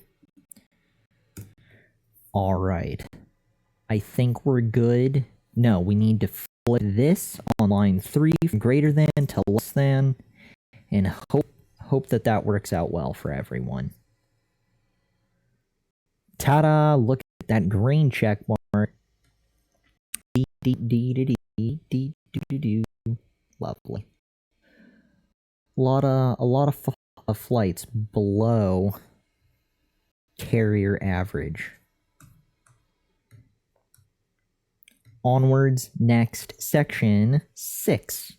All right. I think we're good. No, we need to flip this on line 3 from greater than to less than, and hope that works out well for everyone. Ta-da! Look at that green check mark. Lovely. A lot of flights below carrier average. Onwards, next, section 6.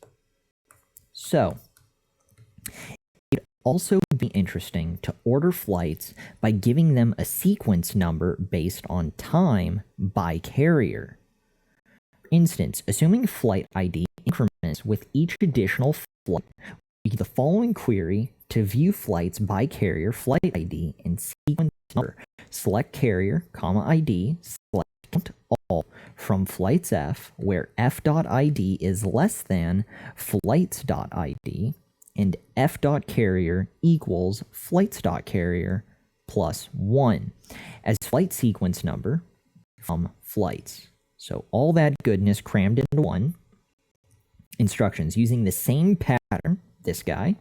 So, it'd also be interesting to order flights by giving them a sequence number based on time by carrier. For instance, assuming flight ID increments with each additional flight, we get the following query to view flights by carrier, flight ID, and sequence number. Select carrier, ID, select count all from flights F, where f.id is less than flights.id, and f.carrier equals flights.carrier plus 1 as flight sequence number from flights. So all that goodness crammed into one. Instructions using the same pattern, this guy.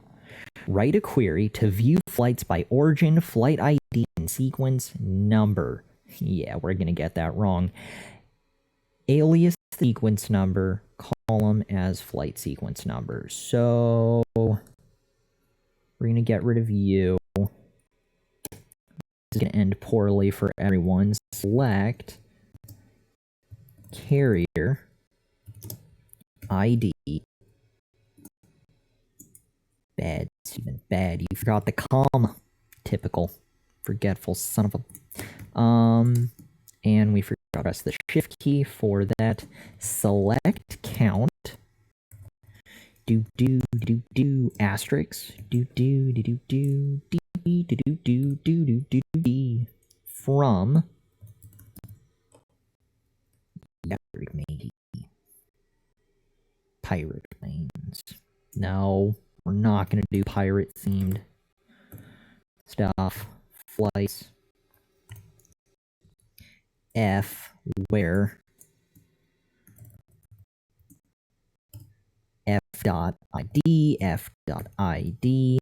Write a query to view flights by origin, flight ID, and sequence number. Yeah, we're going to get that wrong. Alias sequence number, column as flight sequence number. So we're going to get rid of you. This is going to end poorly for everyone. Select carrier ID. Bad, even bad. You forgot the comma. Typical. Forgetful son of a... And we forgot to press the shift key for that. Select count. Asterisk. From pirate planes. No, we're not going to do pirate themed. stuff flights f where f.id f.id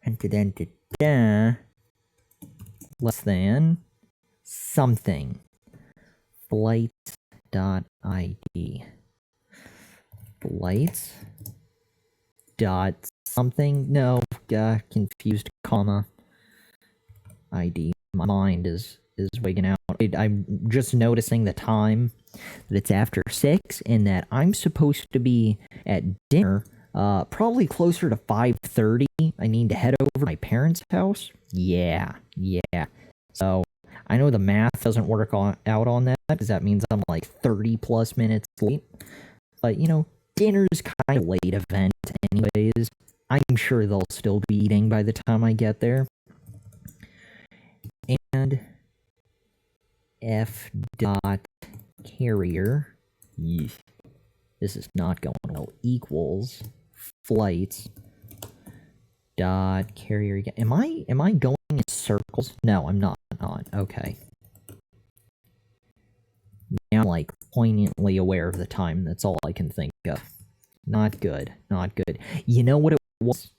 and less than something flights.id flights dot something confused comma id. My mind is wigging out. I'm just noticing the time that it's after 6 and that I'm supposed to be at dinner probably closer to 5:30. I need to head over to my parents' house. Yeah. So I know the math doesn't work out on that because that means I'm like 30 plus minutes late. But dinner's kind of late event anyways. I'm sure they'll still be eating by the time I get there. And f dot carrier, this is not going well, equals flights dot carrier again. Am I going in circles? No, I'm not. Okay. Now I'm like poignantly aware of the time. That's all I can think of. Not good. You know what it was?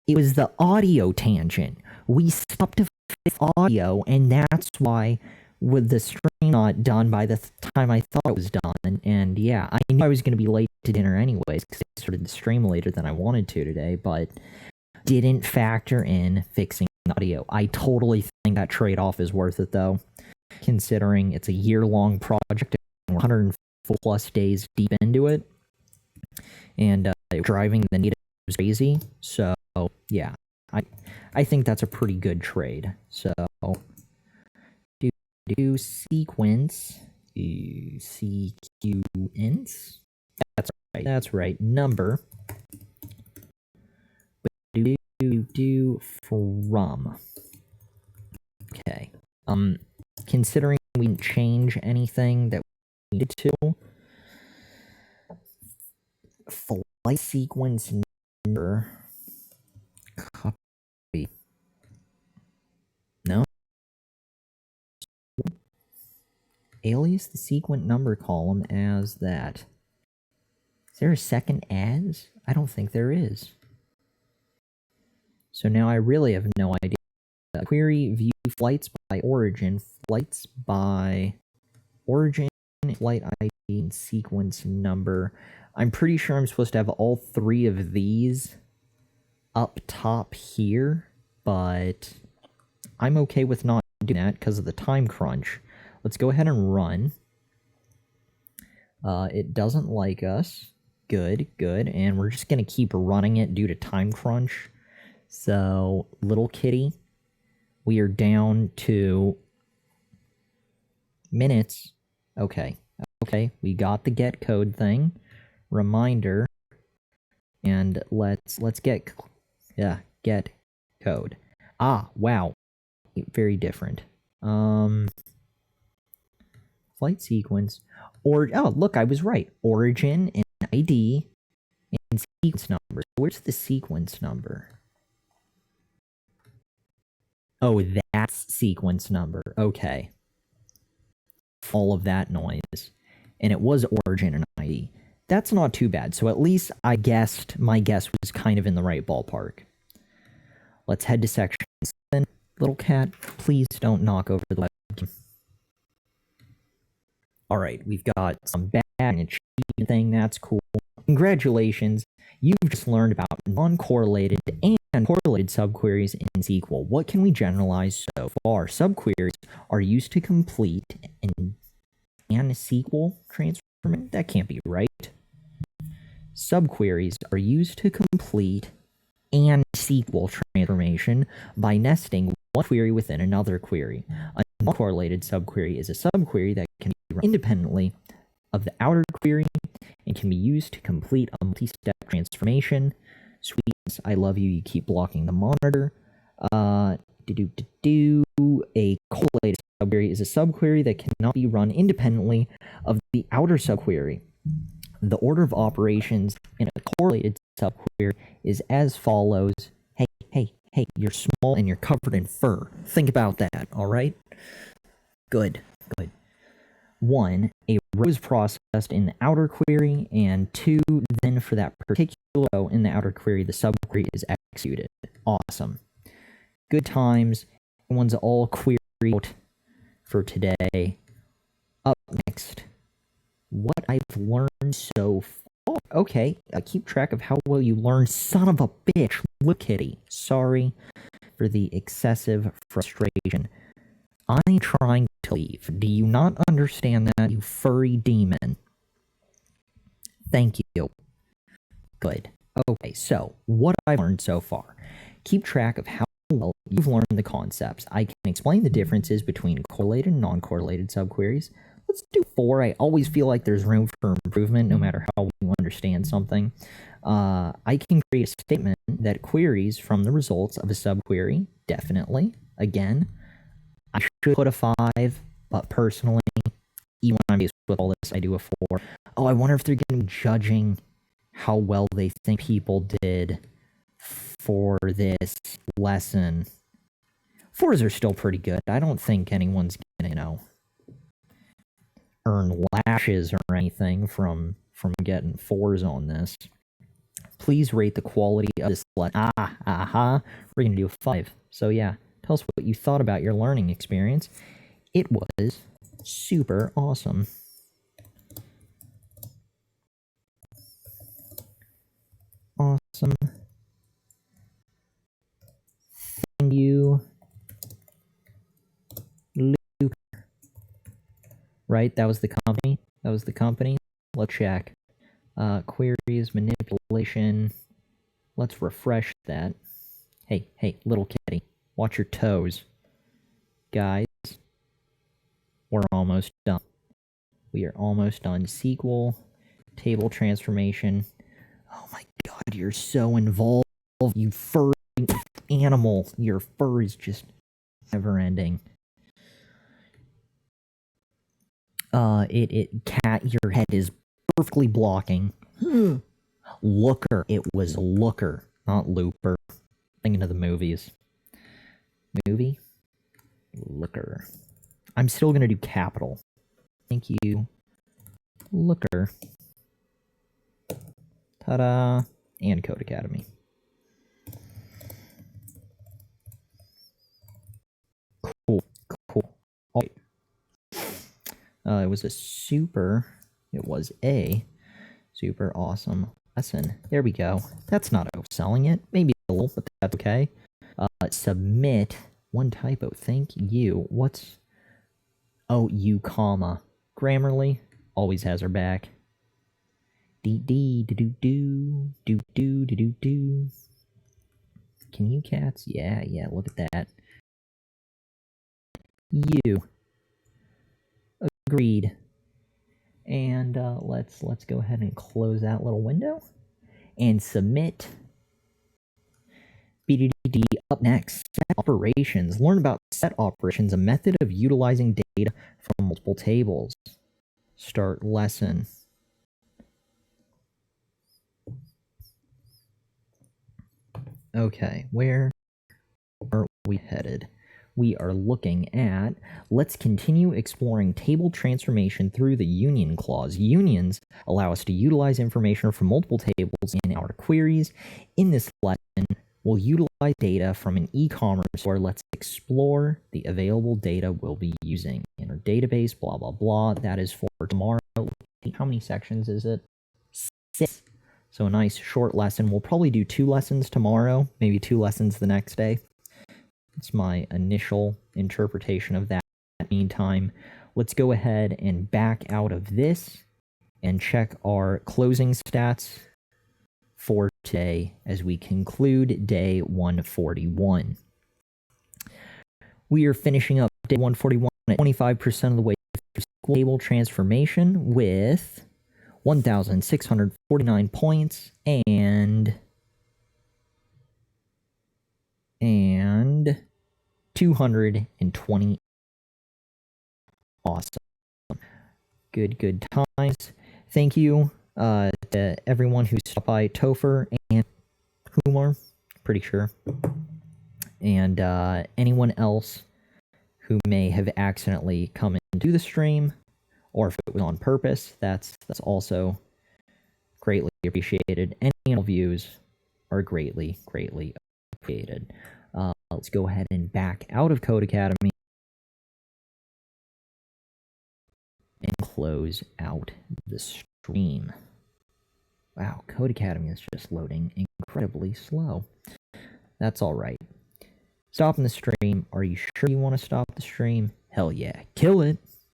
It was the audio tangent. We stopped to fix audio, and that's why with the stream not done by the time I thought it was done. And yeah, I knew I was going to be late to dinner anyways because I started the stream later than I wanted to today, but didn't factor in fixing audio. I totally think that trade-off is worth it though, considering it's a year-long project and we're 104 plus days deep into it, and driving the native is crazy. So yeah, I think that's a pretty good trade. So do sequence sequence. That's right. Number. Do from. Okay. Considering we didn't change anything that we needed to, flight sequence number. Copy. No. Alias the sequence number column as that. Is there a second as? I don't think there is. So now I really have no idea. Query view flights by origin, flight ID, and sequence number. I'm pretty sure I'm supposed to have all three of these up top here, but I'm okay with not doing that because of the time crunch. Let's go ahead and run. It doesn't like us. Good. And we're just going to keep running it due to time crunch. So, little kitty, we are down to minutes. Okay, we got the get code thing. Reminder. And let's get code. Ah, wow. Very different. Flight sequence. Oh, look, I was right. Origin and ID and sequence number. Where's the sequence number? Oh, that's sequence number. Okay. All of that noise. And it was origin and ID. That's not too bad. So at least my guess was kind of in the right ballpark. Let's head to section 7. Little cat, please don't knock over the webcam. Alright, we've got some bad and achievement thing. That's cool. Congratulations. You've just learned about non-correlated and correlated subqueries in SQL. What can we generalize so far? Subqueries are used to complete an SQL transformation. That can't be right. Subqueries are used to complete an SQL transformation by nesting one query within another query. A non-correlated subquery is a subquery that can be run independently of the outer query and can be used to complete a multi-step transformation. Sweet, I love you. You keep blocking the monitor. A correlated subquery is a subquery that cannot be run independently of the outer subquery. The order of operations in a correlated subquery is as follows. Hey, you're small and you're covered in fur. Think about that, all right? Good, good. 1, a row is processed in the outer query, and 2, then for that particular row in the outer query, the subquery is executed. Awesome. Good times. Everyone's all queried out for today. Up next, what I've learned so far. Okay, I keep track of how well you learned. Son of a bitch, look, kitty. Sorry for the excessive frustration. I'm trying to leave. Do you not understand that, you furry demon? Thank you. Good. Okay, so what I've learned so far. Keep track of how well you've learned the concepts. I can explain the differences between correlated and non-correlated subqueries. Let's do 4. I always feel like there's room for improvement no matter how you understand something. I can create a statement that queries from the results of a subquery. Definitely. Again, I should put a 5, but personally, even when I'm faced with all this, I do a 4. Oh, I wonder if they're going to be judging how well they think people did for this lesson. 4s are still pretty good. I don't think anyone's gonna, earn lashes or anything from getting 4s on this. Please rate the quality of this lesson. We're gonna do a 5. So yeah, tell us what you thought about your learning experience. It was super awesome. Awesome. Thank you, Luke. Right, that was the company. That was the company. Let's check. Queries, manipulation. Let's refresh that. Hey, little kitty, watch your toes. Guys, we're almost done. We are almost done. SQL, table transformation. Oh my god, you're so involved, you furry animal. Your fur is just never ending. Cat, your head is perfectly blocking. Looker. It was Looker, not Looper. Thinking of the movies. Movie? Looker. I'm still gonna do capital. Thank you, Looker. Ta-da! And Codecademy. Cool. Oh, it was a super awesome lesson. There we go. That's not overselling it. Maybe a little, but that's okay. Submit. One typo. Thank you. What's... Oh, you, comma. Grammarly always has her back. Do-do-do-do-do. Can you cats? Yeah, look at that. You. Agreed. And let's go ahead and close that little window and submit. BDD. Up next, set operations. Learn about set operations, a method of utilizing data from multiple tables. Start lesson. Okay, where are we headed? We are looking at, let's continue exploring table transformation through the union clause. Unions allow us to utilize information from multiple tables in our queries. In this lesson, we'll utilize data from an e-commerce store. Let's explore the available data we'll be using in our database, blah, blah, blah. That is for tomorrow. How many sections is it? 6. So a nice short lesson. We'll probably do 2 lessons tomorrow, maybe 2 lessons the next day. It's my initial interpretation of that. Meantime, let's go ahead and back out of this and check our closing stats for today as we conclude day 141. We are finishing up day 141 at 25% of the way through table transformation with 1,649 points and 220. Awesome. Good times. Thank you to everyone who stopped by, Topher and Kumar, pretty sure. And anyone else who may have accidentally come into the stream, or if it was on purpose, that's also greatly appreciated. Any views are greatly appreciated. Let's go ahead and back out of Codecademy and close out the stream. Wow, Codecademy is just loading incredibly slow. That's all right. Stopping the stream. Are you sure you want to stop the stream? Hell yeah. Kill it.